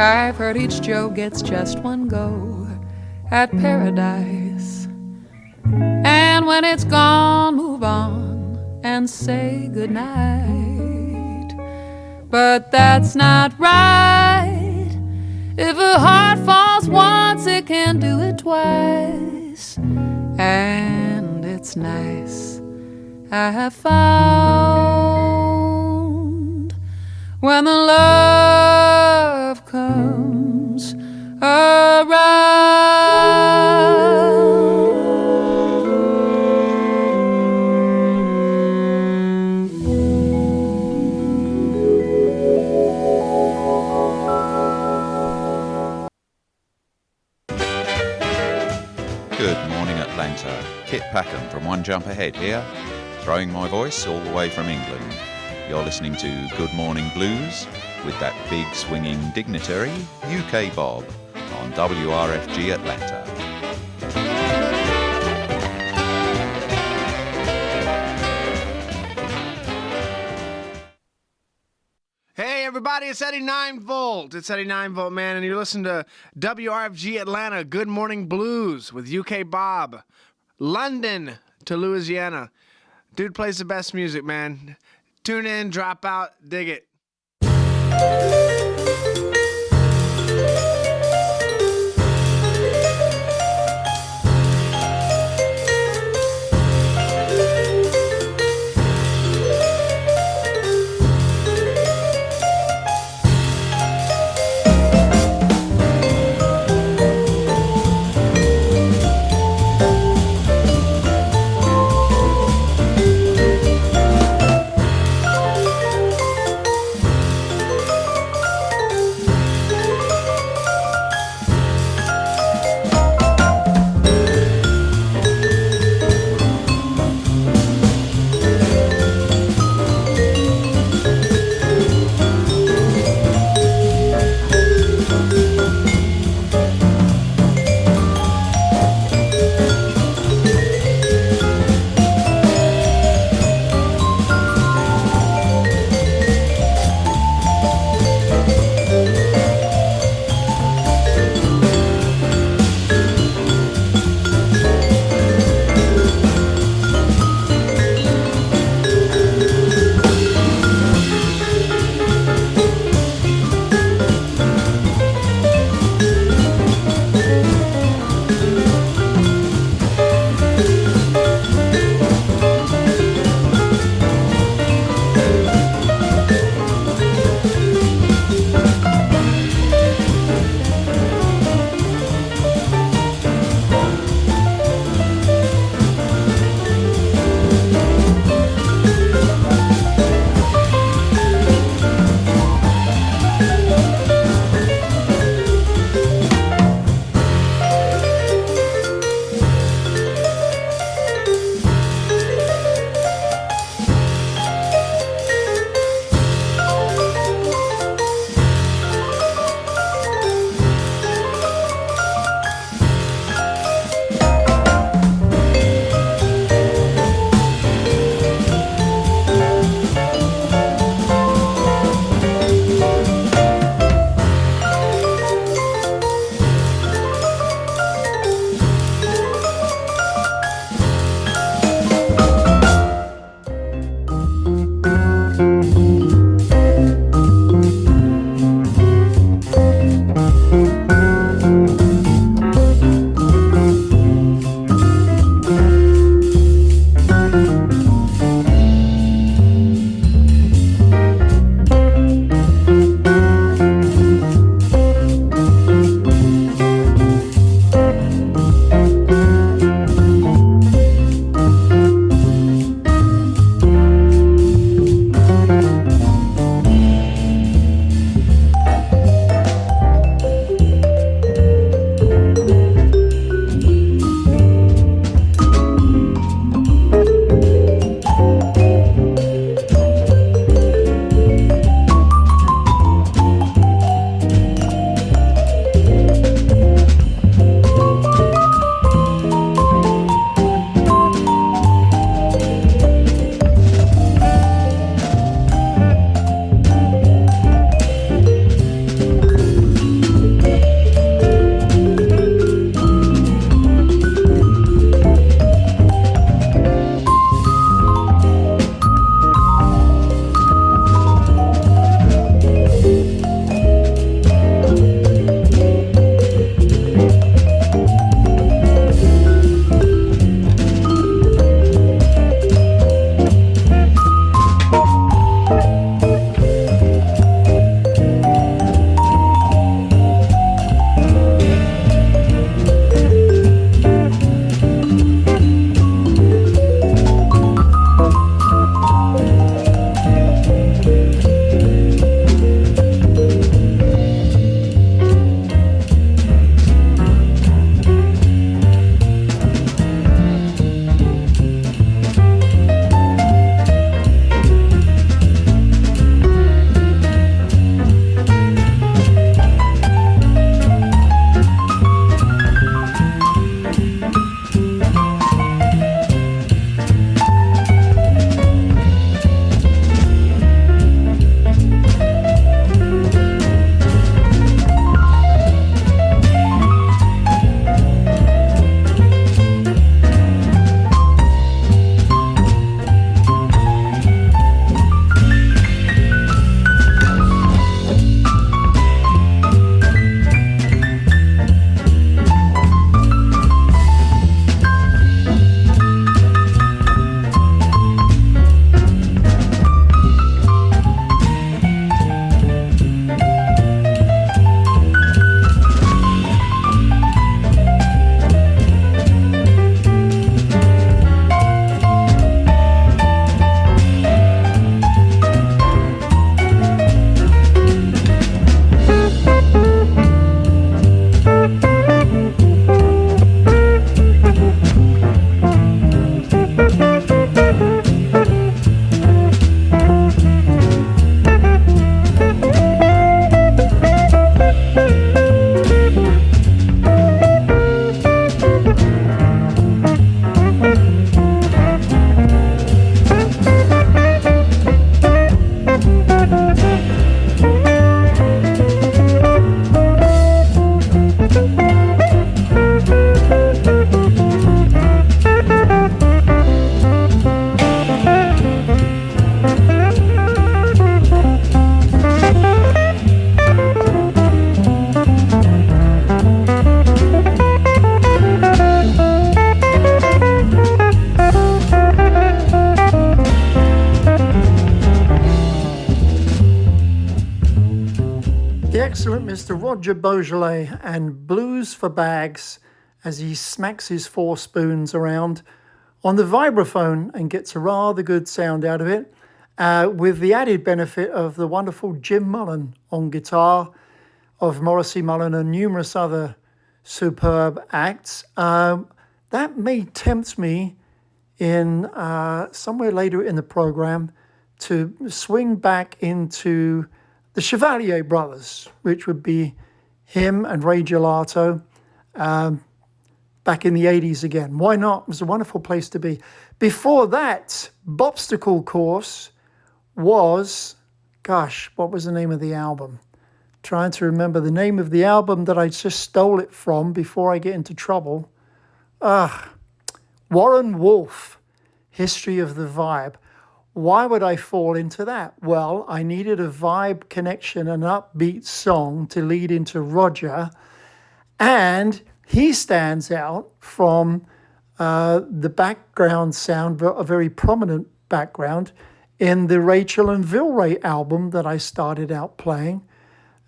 [SPEAKER 10] I've heard each Joe gets just one go at paradise, and when it's gone, move on and say goodnight. But that's not right. If a heart falls once, it can do it twice, and it's nice, I have found, when the love comes around.
[SPEAKER 11] Good morning, Atlanta. Kit Packham from One Jump Ahead here, throwing my voice all the way from England. You're listening to Good Morning Blues with that big swinging dignitary, UK Bob, on WRFG Atlanta.
[SPEAKER 12] Hey everybody, it's Eddie 9 Volt. It's Eddie 9 Volt, man, and you're listening to WRFG Atlanta, Good Morning Blues with UK Bob. London to Louisiana. Dude plays the best music, man. Tune in, drop out, dig it.
[SPEAKER 3] excellent Mr. Roger Beaujolais and Blues for Bags as he smacks his 4 spoons around on the vibraphone and gets a rather good sound out of it, with the added benefit of the wonderful Jim Mullen on guitar, of Morrissey Mullen and numerous other superb acts. That may tempt me in somewhere later in the program to swing back into the Chevalier Brothers, which would be him and Ray Gelato back in the 80s again. Why not? It was a wonderful place to be. Before that, Bobstacle Course was, gosh, what was the name of the album? Trying to remember the name of the album that I just stole it from before I get into trouble. Warren Wolf, History of the Vibe. Why would I fall into that? Well, I needed a vibe connection, an upbeat song to lead into Roger. And he stands out from the background sound, a very prominent background, in the Rachel and VILRAY album that I started out playing.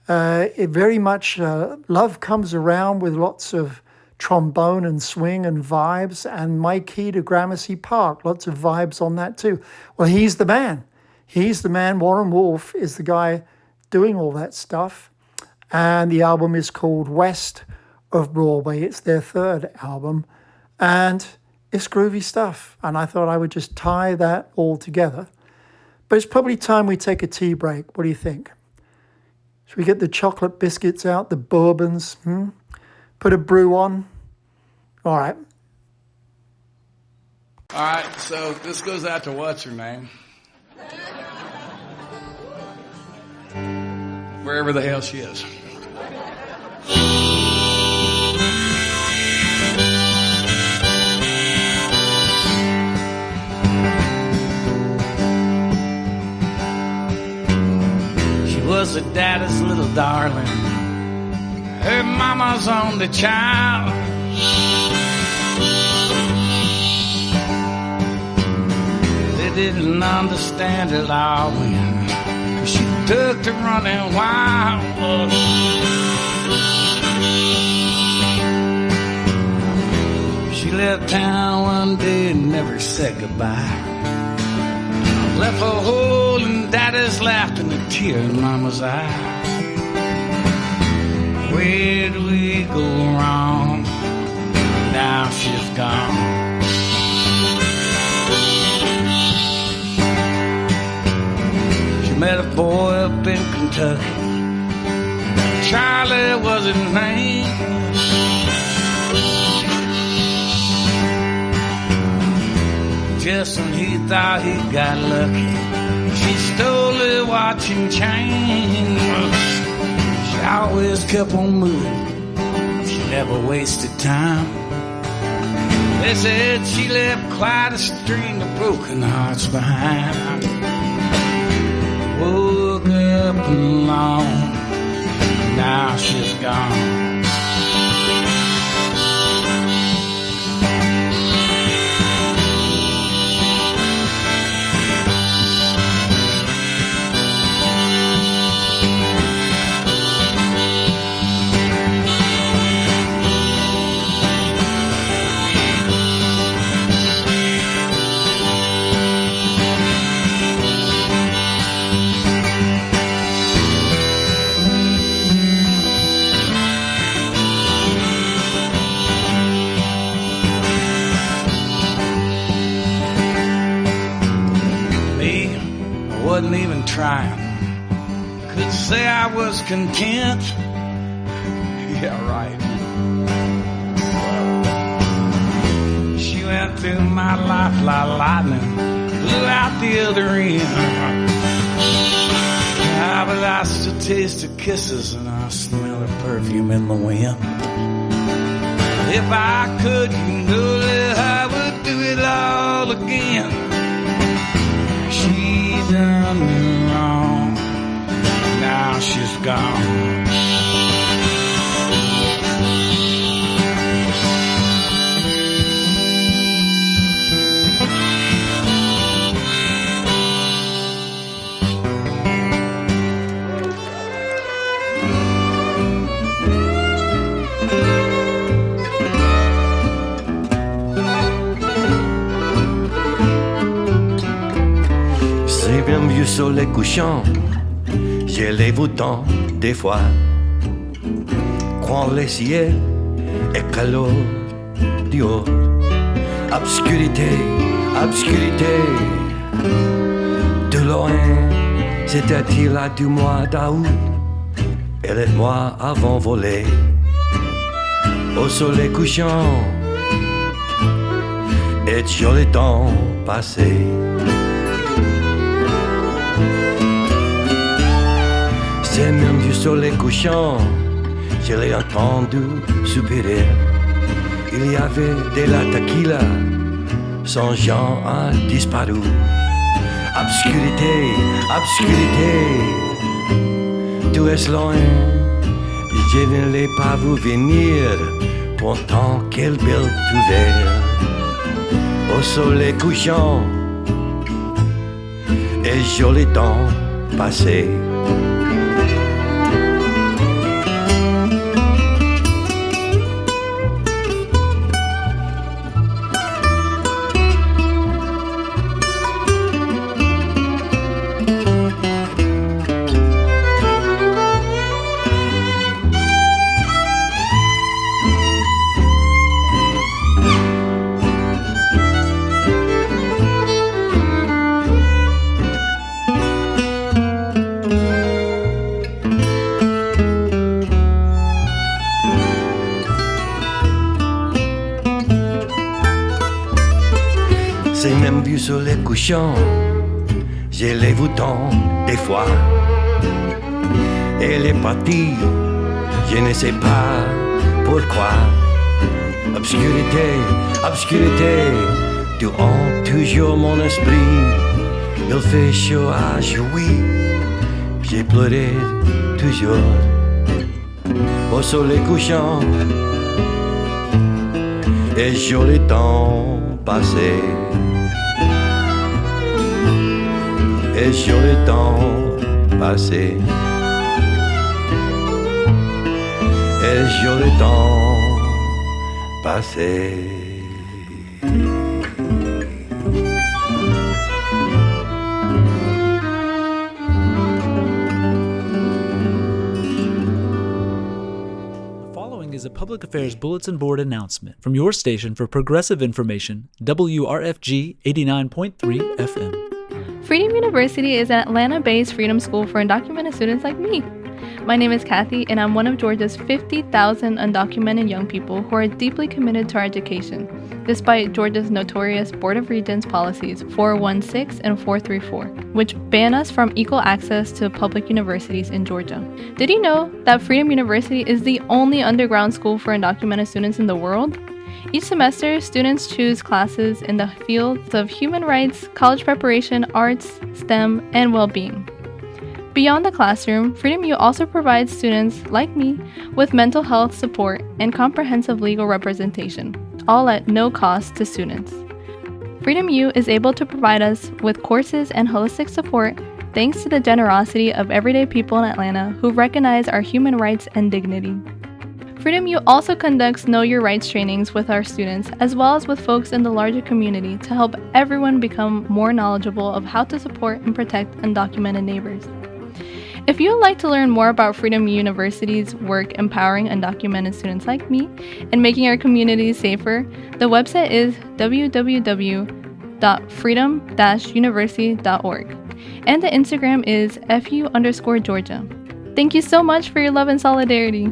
[SPEAKER 3] It very much, Love Comes Around with lots of trombone and swing and vibes, and My Key to Gramercy Park, lots of vibes on that too. Well, he's the man. He's the man. Warren Wolf is the guy doing all that stuff. And the album is called West of Broadway. It's their 3rd album. And it's groovy stuff. And I thought I would just tie that all together. But it's probably time we take a tea break. What do you think? Should we get the chocolate biscuits out, the bourbons? Put a brew on? All right.
[SPEAKER 13] All right, so this goes out to what's her name? Wherever the hell she is.
[SPEAKER 14] She was a daddy's little darling. Her mama's only child. They didn't understand it all when she took to running wild. She left town one day and never said goodbye. Left a hole in daddy's lap and a tear in mama's eye. Where do we go wrong? Now she's gone. She met a boy up in Kentucky. Charlie was his name. Just when he thought he got lucky, she stole a watch and chain. She always kept on moving. She never wasted time. They said she left quite a string of broken hearts behind. Woke up alone. Now she's gone. Wasn't even trying. Could say I was content. Yeah, right. She went through my life like lightning, blew out the other end. Ah, but I still taste her kisses and I smell her perfume in the wind. If I could, you know that I would do it all again. She done me wrong. Now she's gone.
[SPEAKER 15] soleil couchant, j'ai les boutons des fois. Quand le ciel est calot dehors, obscurité, obscurité, de loin, c'était-il là du mois d'août, et les mois avant volé, au soleil couchant, et joli temps passé. C'est même du soleil couchant, je l'ai entendu soupirer. Il y avait de la tequila, son genre a disparu. Obscurité, obscurité, tu es loin, je ne l'ai pas vu venir, pourtant quelle belle ouverte. Au soleil couchant, et joli temps passé. C'est même vu sur les couchants, j'ai les boutons des fois. Elle est partie, je ne sais pas pourquoi. Obscurité, obscurité, tu hantes toujours mon esprit. Il fait chaud à jouer, j'ai pleuré toujours. Au soleil couchant, et joli temps passé. Et joli temps passé. Et joli temps passé.
[SPEAKER 16] The following is a public affairs bulletin board announcement from your station for progressive information, WRFG 89.3 FM.
[SPEAKER 17] Freedom University is an Atlanta-based freedom school for undocumented students like me. My name is Kathy, and I'm one of Georgia's 50,000 undocumented young people who are deeply committed to our education, despite Georgia's notorious Board of Regents policies 416 and 434, which ban us from equal access to public universities in Georgia. Did you know that Freedom University is the only underground school for undocumented students in the world? Each semester, students choose classes in the fields of human rights, college preparation, arts, STEM, and well-being. Beyond the classroom, Freedom U also provides students, like me, with mental health support and comprehensive legal representation, all at no cost to students. Freedom U is able to provide us with courses and holistic support thanks to the generosity of everyday people in Atlanta who recognize our human rights and dignity. Freedom U also conducts Know Your Rights trainings with our students, as well as with folks in the larger community to help everyone become more knowledgeable of how to support and protect undocumented neighbors. If you would like to learn more about Freedom University's work empowering undocumented students like me and making our communities safer, the website is www.freedom-university.org, and the Instagram is FU_Georgia. Thank you so much for your love and solidarity.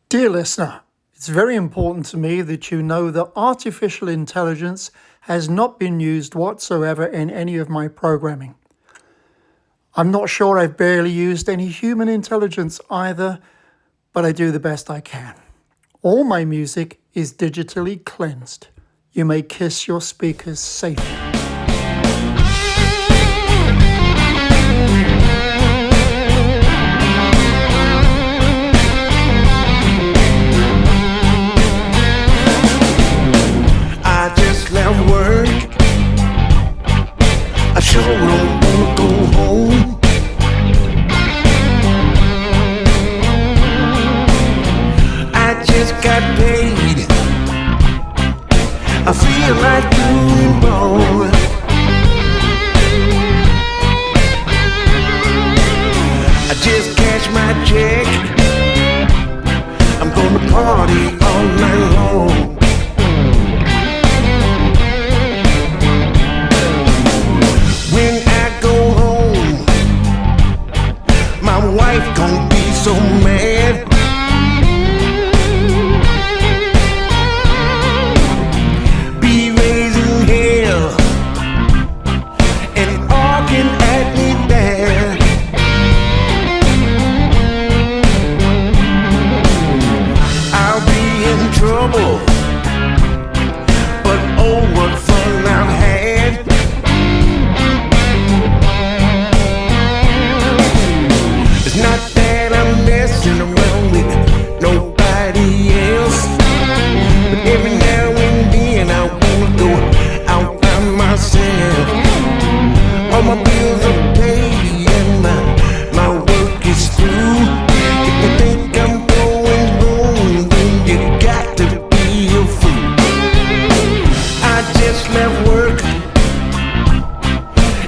[SPEAKER 3] Dear listener, it's very important to me that you know that artificial intelligence has not been used whatsoever in any of my programming. I'm not sure I've barely used any human intelligence either, but I do the best I can. All my music is digitally cleansed. You may kiss your speakers safely.
[SPEAKER 2] Work. I sure don't wanna go home. I just got paid
[SPEAKER 15] I feel like doing wrong. I just cash my check. I'm gonna party all night long. When I go home, my wife gon' be so mad. Be raising hell and arguing at me bad. I'll be in trouble, but oh, what fun I've had. It's not that I'm messing around with nobody else, but every now and then I wanna go out by myself. All my bills are paid and my work is through. If you think I'm going wrong, then you got to be a fool. I just left work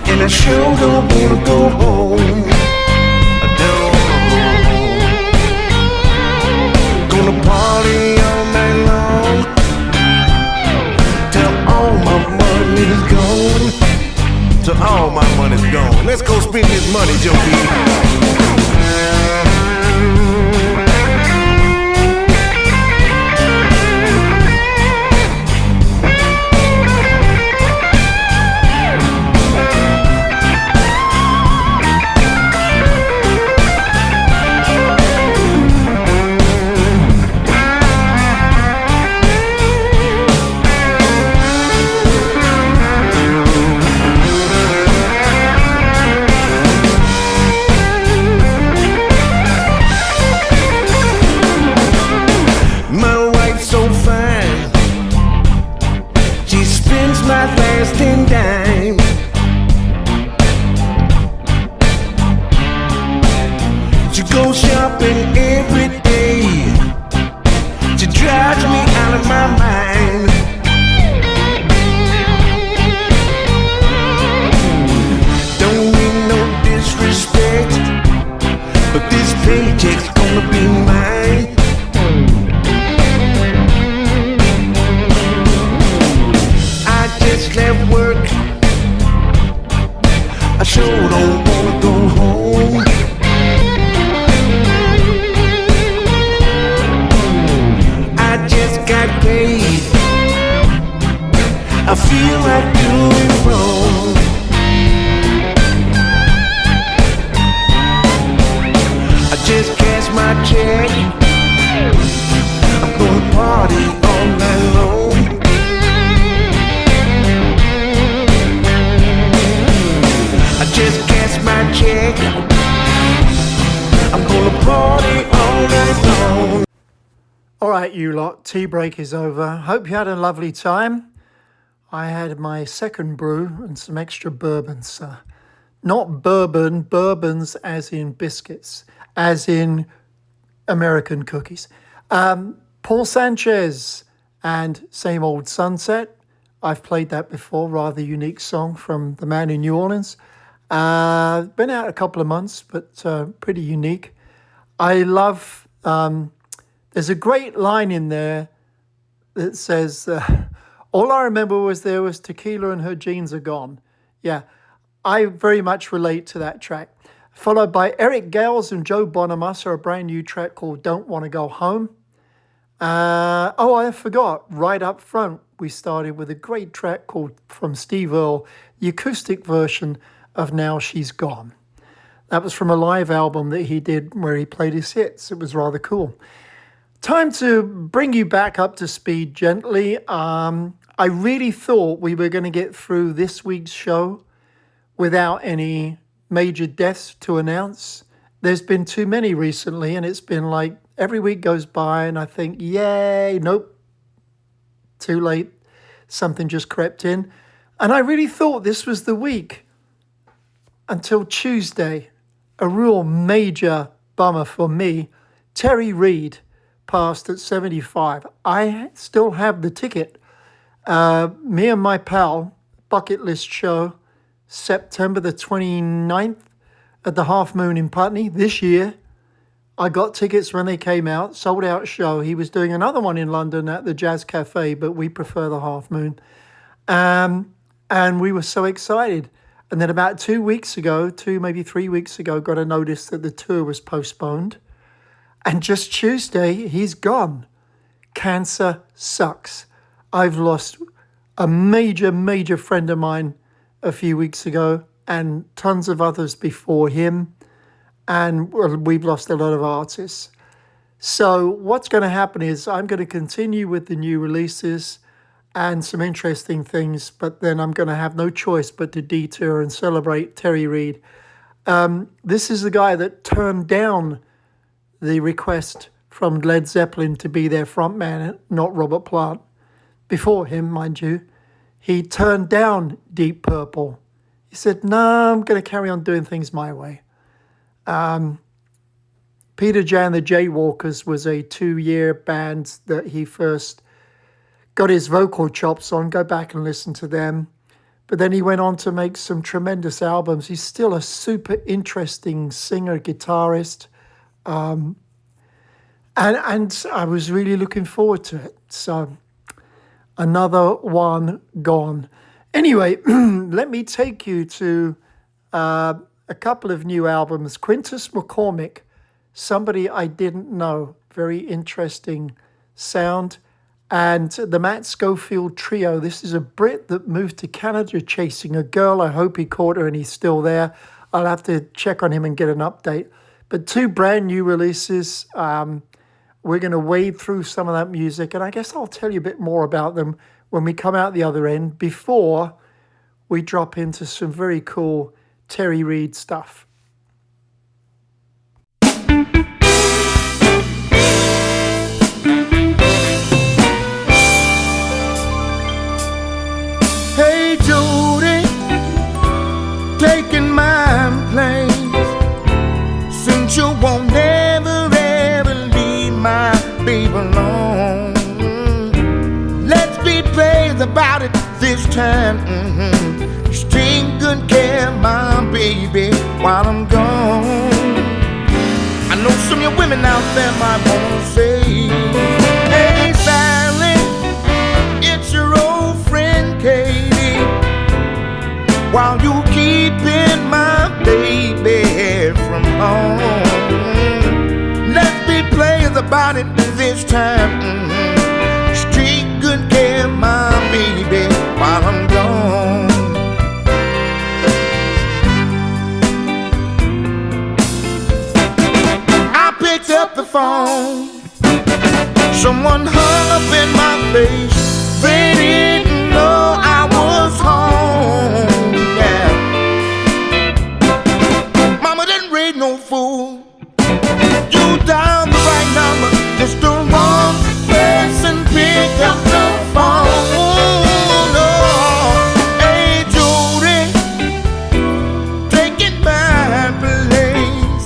[SPEAKER 15] and I sure don't wanna go home. Gonna party all night long till all my money's gone. Till all my money's gone. Let's go spend this money, Joe B. My wife's so fine, she spends my last 10 dimes. She goes shopping every day, she drives me out of my mind. Don't mean no disrespect, but this paycheck's gonna be mine. I just left work, I sure don't wanna go home. I just got paid, I feel like doing wrong. I just cashed my check, I'm gonna party all night long. I just cashed my check, I'm gonna party all night long.
[SPEAKER 3] All right, you lot, tea break is over. Hope you had a lovely time. I had my second brew and some extra bourbon, sir. Not bourbon, bourbons as in biscuits, as in American cookies. Paul Sanchez and Same Old Sunset. I've played that before, rather unique song from the man in New Orleans. Been out a couple of months, but pretty unique. I love, there's a great line in there that says, all I remember was there was tequila and her jeans are gone. Yeah, I very much relate to that track. Followed by Eric Gales and Joe Bonamassa, a brand new track called Don't Want to Go Home. Oh, I forgot, right up front, we started with a great track called from Steve Earle, the acoustic version of Now She's Gone. That was from a live album that he did where he played his hits. It was rather cool. Time to bring you back up to speed gently. I really thought we were going to get through this week's show without any major deaths to announce. There's been too many recently, and it's been like every week goes by and I think, yay, nope, too late. Something just crept in. And I really thought this was the week until Tuesday. A real major bummer for me. TERRY REID passed at 75. I still have the ticket Me and my pal, Bucket List Show, September the 29th at the Half Moon in Putney this year. I got tickets when they came out, sold out show. He was doing another one in London at the Jazz Cafe, but we prefer the Half Moon. And we were so excited. And then about 2 weeks ago, maybe 3 weeks ago, got a notice that the tour was postponed. And just Tuesday, he's gone. Cancer sucks. I've lost a major friend of mine a few weeks ago and tons of others before him. And we've lost a lot of artists. So what's going to happen is I'm going to continue with the new releases and some interesting things, but then I'm going to have no choice but to detour and celebrate Terry Reid. This is the guy that turned down the request from Led Zeppelin to be their frontman, not Robert Plant. Before him, mind you, he turned down Deep Purple. He said, no, I'm going to carry on doing things my way. Peter Jan, the Jaywalkers, was a 2-year band that he first got his vocal chops on. Go back and listen to them. But then he went on to make some tremendous albums. He's still a super interesting singer, guitarist. And I was really looking forward to it. So another one gone. Anyway, let me take you to a couple of new albums. Quintus McCormick, somebody I didn't know. Very interesting sound. And the Matt Schofield Trio. This is a Brit that moved to Canada chasing a girl. I hope he caught her and he's still there. I'll have to check on him and get an update. But 2 brand new releases. We're going to wade through some of that music. And I guess I'll tell you a bit more about them when we come out the other end, before we drop into some very cool Terry Reid stuff.
[SPEAKER 2] Hey Judy, taking my place, since you won't never ever leave my baby alone. Let's be plays about it this time. Just take good care of my baby while I'm gone. I know some of you women out there might wanna say, hey Sally, it's your old friend Katie. While you keeping my baby from home, let's be players about it this time. Just take good care of my baby while I'm gone. I picked up the phone, someone hung up in my face. They didn't know I was home. No fool, you dialed the right number, just the wrong person picked up the phone. No, hey Judy, taking my place,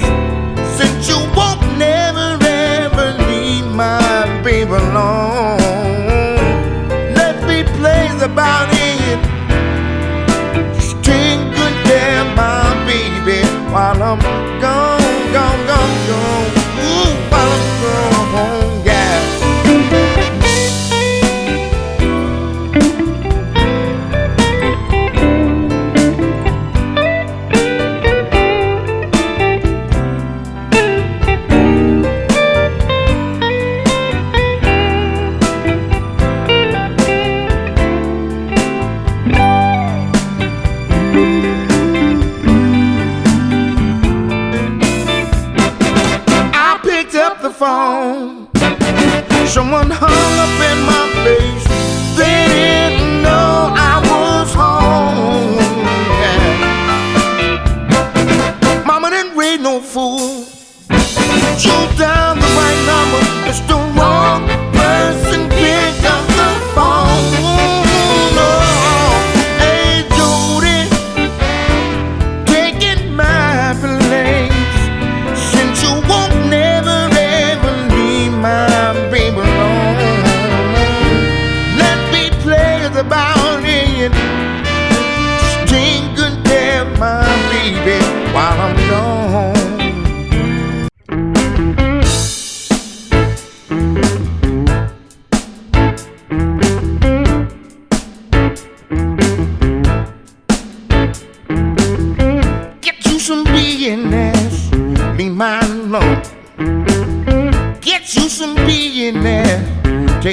[SPEAKER 2] since you won't never ever leave my baby alone. Let's be plays about it. Just take good care of my baby while I'm gone. Ooh, while I'm gone, yeah.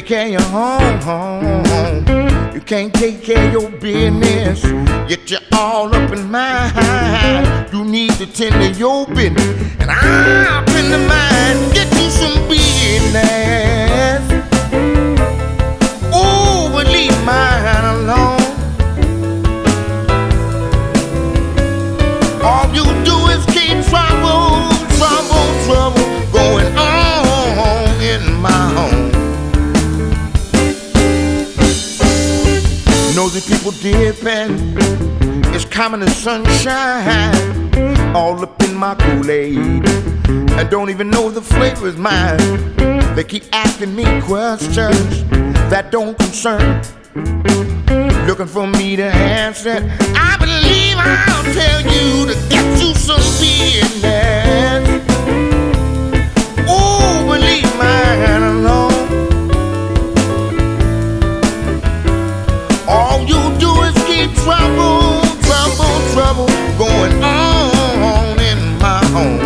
[SPEAKER 2] take care of your home. You can't take care of your business, yet you're all up in mine. You need to tend to your business, and I'll tend to mine. Get you some business. Oh, but leave mine alone. All you do is keep trouble going on in my home. Nosy people dipping, it's common as sunshine, all up in my Kool-Aid, and don't even know the flavor is mine. They keep asking me questions that don't concern, looking for me to answer. I believe I'll tell you to get you some business. Oh, but leave mine alone. All you do is keep trouble going on in my home.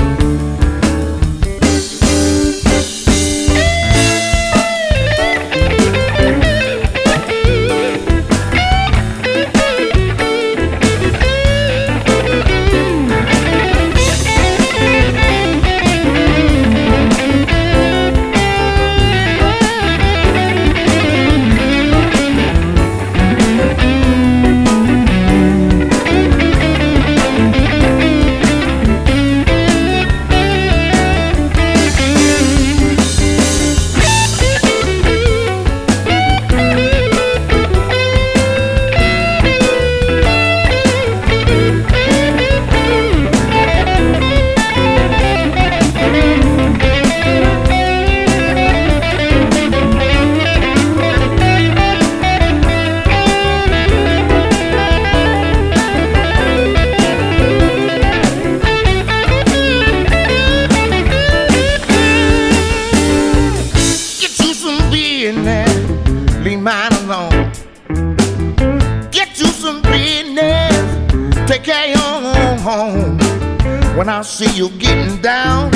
[SPEAKER 2] When I see you getting down,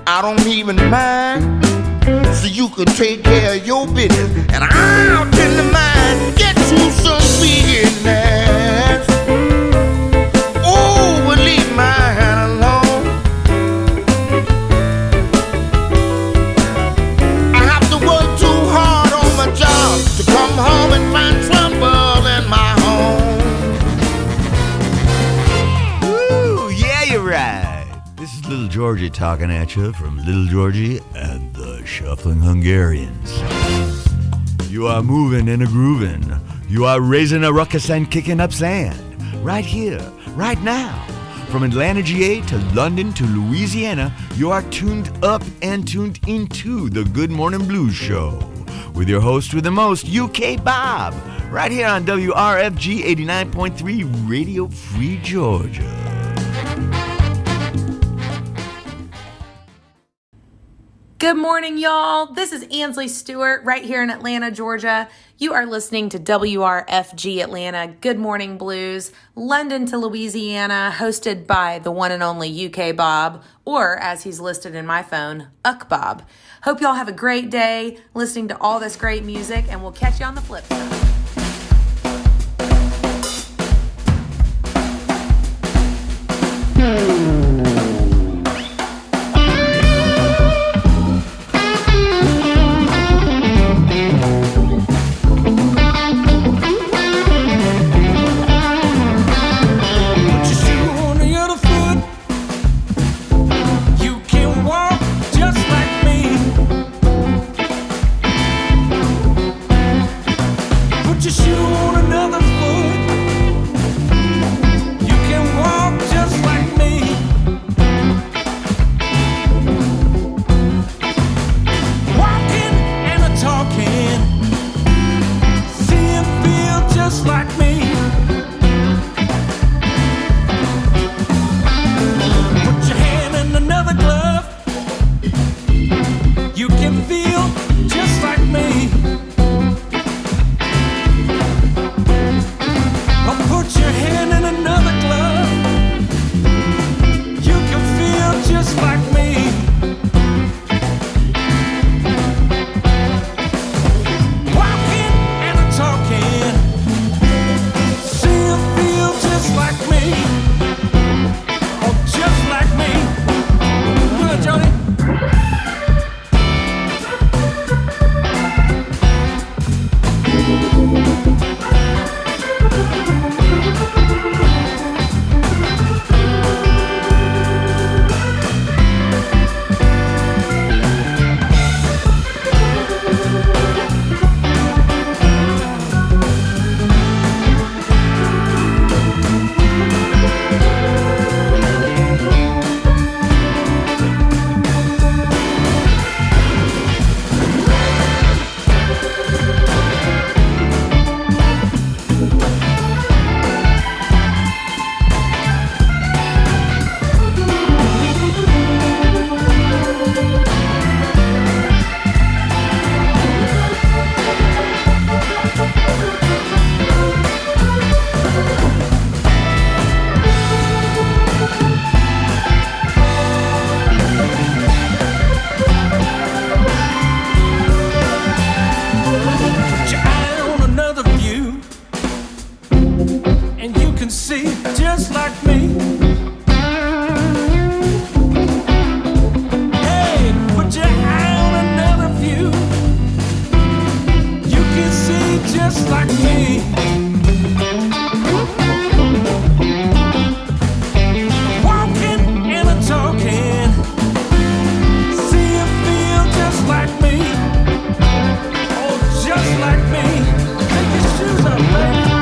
[SPEAKER 2] I don't even mind. So you can take care of your business, and I'll tend to mine. Get you some business. Oh, but leave mine alone. I have to work too hard on my job to come home and find trouble in my home.
[SPEAKER 18] Right. This is Little Georgie talking at you from Little Georgie and the Shuffling Hungarians. You are moving and a grooving. You are raising a ruckus and kicking up sand. Right here, right now. From Atlanta, GA to London to Louisiana, you are tuned up and tuned into the Good Morning Blues Show with your host with the most, UK Bob, right here on WRFG 89.3 Radio Free Georgia.
[SPEAKER 19] Good morning, y'all. This is Ansley Stewart right here in Atlanta, Georgia. You are listening to WRFG Atlanta Good Morning Blues, London to Louisiana, hosted by the one and only UK Bob, or as he's listed in my phone, UK Bob. Hope y'all have a great day listening to all this great music, and we'll catch you on the flip side.
[SPEAKER 14] see just like me. Hey, put your eye on another view. You can see just like me. Walking and a talking. See and feel just like me. Oh, just like me. Take your shoes off, baby.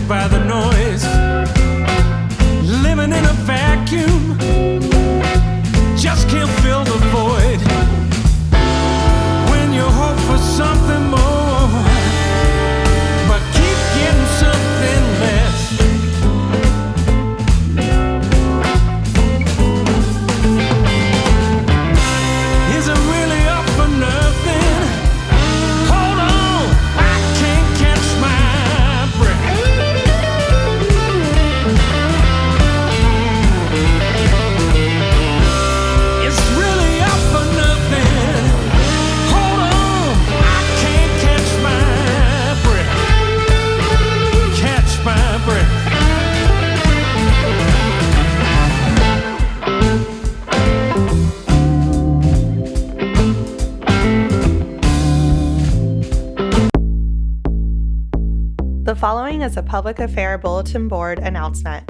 [SPEAKER 9] by the noise, living in a vacuum, just can't fill the void. When you hope for something more, but keep getting something less. Is it really up for nothing?
[SPEAKER 20] following is a public affair bulletin board announcement.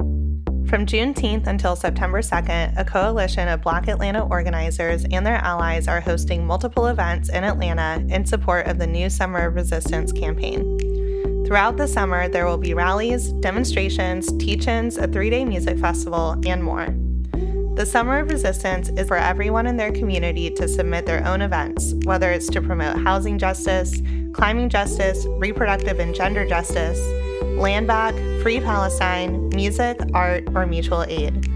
[SPEAKER 20] From Juneteenth until September 2nd, a coalition of Black Atlanta organizers and their allies are hosting multiple events in Atlanta in support of the New Summer of Resistance campaign. Throughout the summer, there will be rallies, demonstrations, teach-ins, a 3-day music festival, and more. The Summer of Resistance is for everyone in their community to submit their own events, whether it's to promote housing justice, climbing justice, reproductive and gender justice, land back, free Palestine, music, art, or mutual aid.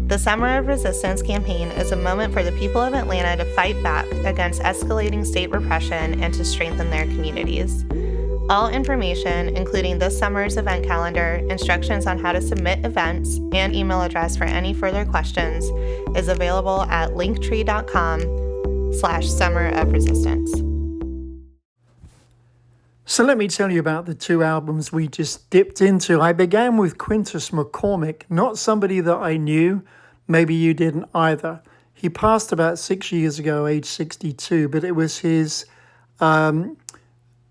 [SPEAKER 20] The Summer of Resistance campaign is a moment for the people of Atlanta to fight back against escalating state repression and to strengthen their communities. All information, including this summer's event calendar, instructions on how to submit events, and email address for any further questions, is available at linktree.com/Summer of Resistance.
[SPEAKER 3] So let me tell you about the two albums we just dipped into. I began with Quintus McCormick, not somebody that I knew. Maybe you didn't either. He passed about 6 years ago, age 62, but it was his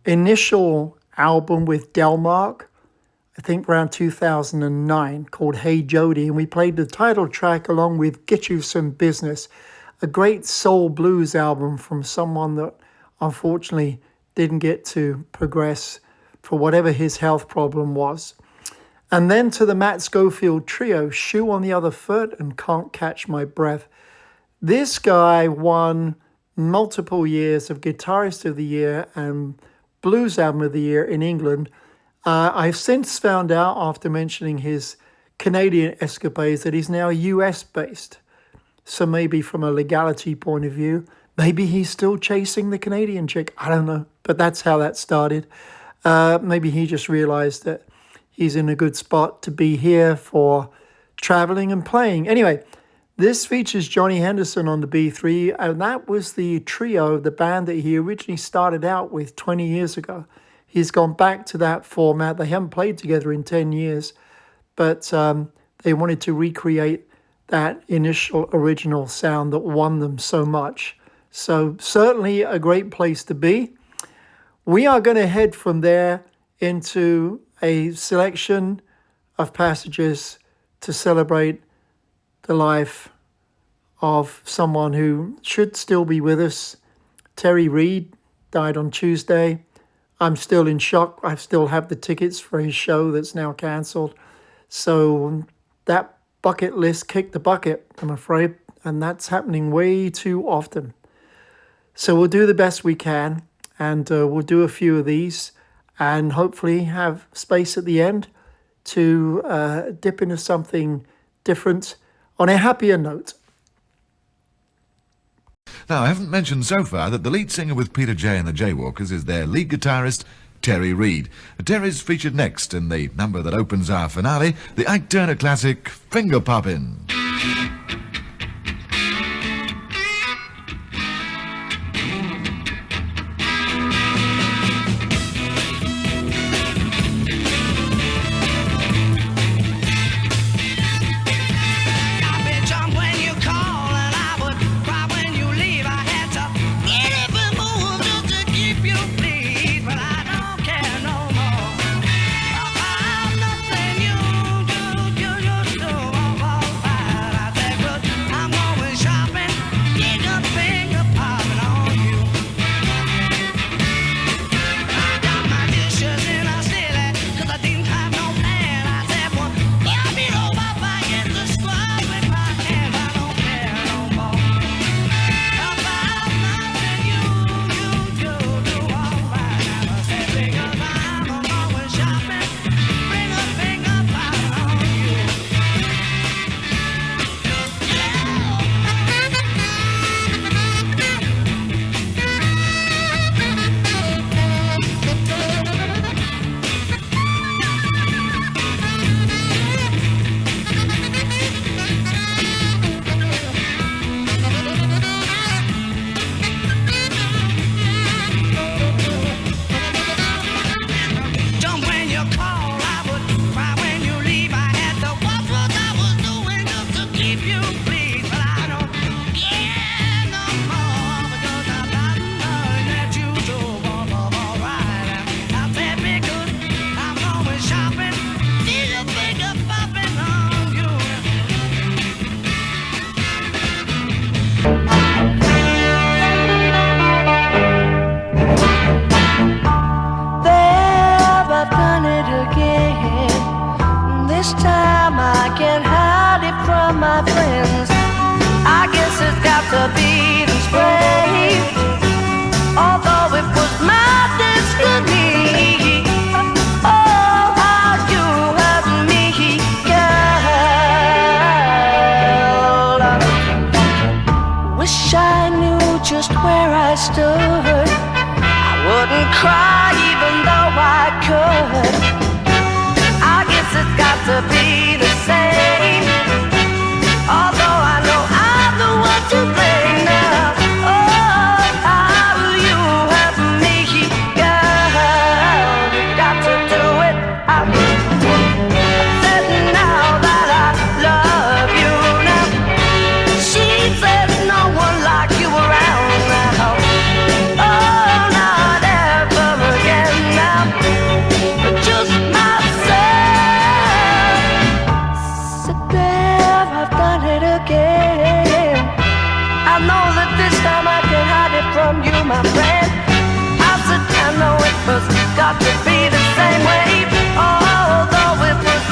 [SPEAKER 3] initial album with Delmark, I think around 2009, called Hey Jody, and we played the title track along with Get You Some Business, a great soul blues album from someone that unfortunately didn't get to progress for whatever his health problem was. And then to the Matt Schofield trio, Shoe on the Other Foot and Can't Catch My Breath. This guy won multiple years of Guitarist of the Year and Blues Album of the Year in England. I've since found out, after mentioning his Canadian escapades, that he's now US-based. So maybe from a legality point of view, maybe he's still chasing the Canadian chick. I don't know, but that's how that started. Maybe he just realized that he's in a good spot to be here for traveling and playing. Anyway, this features Johnny Henderson on the B3, and that was the trio, the band that he originally started out with 20 years ago. He's gone back to that format. They haven't played together in 10 years, but they wanted to recreate that initial original sound that won them so much. So certainly a great place to be. We are going to head from there into a selection of passages to celebrate the life of someone who should still be with us. TERRY REID died on Tuesday. I'm still in shock. I still have the tickets for his show that's now cancelled. So that bucket list kicked the bucket, I'm afraid, and that's happening way too often. So we'll do the best we can, and we'll do a few of these and hopefully have space at the end to dip into something different on a happier note.
[SPEAKER 21] Now, I haven't mentioned so far that the lead singer with Peter J and the Jaywalkers is their lead guitarist, TERRY REID. Terry's featured next in the number that opens our finale, the Ike Turner classic, Finger Poppin'.
[SPEAKER 22] Bye.
[SPEAKER 1] just where I stood. I wouldn't cry even though I could. I guess it's got to be the same, although I know I'm the one to blame now. Oh, how you hurt me, girl. You got to do it. I said now that I love you now. She said no one like you around now. Oh, not ever again now. Just myself. So there, I've done it again. I know that this time I can hide it from you, my friend. I said I know it was got to be the same way, although it was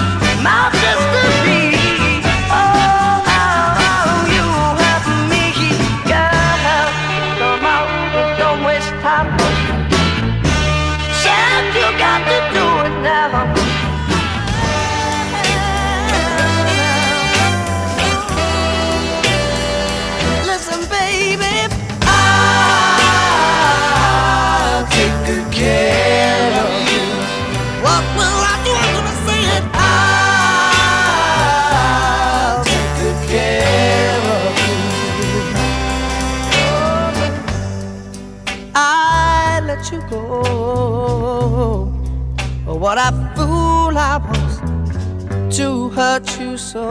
[SPEAKER 1] my destiny. Oh, how you hurt me, girl. Come on, don't waste time. Said you got to do it now. Listen, baby, I'll take good care of you. What will I do? I'm gonna say it. I'll take good care of you. I let you go. Oh, what a fool I was to hurt you so.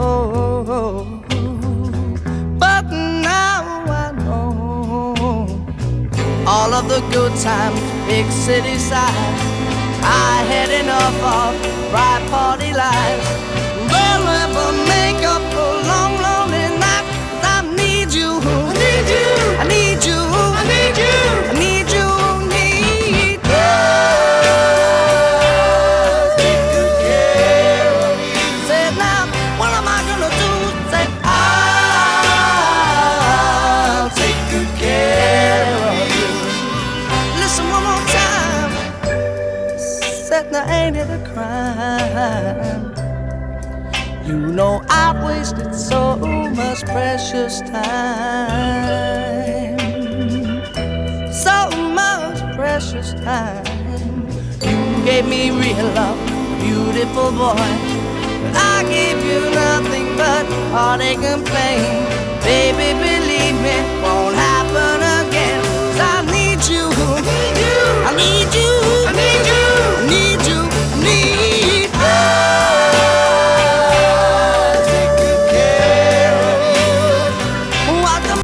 [SPEAKER 1] But now I know all of the good times, big city side. I had enough of bright party lives. They'll never make up for long, lonely nights. I need you. I need you. I need you. I need you. I need you. Need you. Take good care of you. Say now, what am I gonna do? Say I'll take good care of you. Listen one more time. Said now ain't it a crime? You know I've wasted so much precious time. So much precious time. You gave me real love, beautiful boy. But I gave you nothing but heartache and pain. Baby, believe me, won't happen again. 'Cause I need you. I need you. I need you. I need you. I need you. I need you. Take good care of you. What the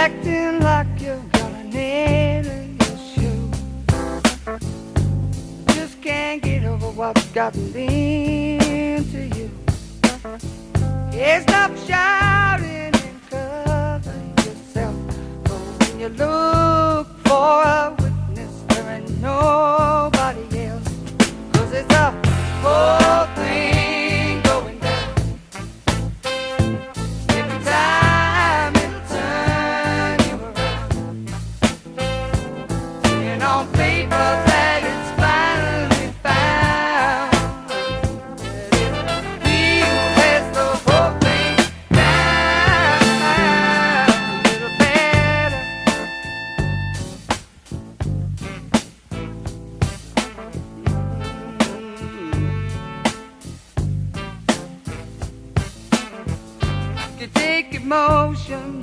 [SPEAKER 1] acting like you've got an head in your shoe. Just can't get over what's got me. Yeah, stop shouting and cover yourself. But when you look for a witness, there ain't nobody else. 'Cause it's a whole thing going down. Every time it'll turn you around. And on paper that it's finally found. Take emotion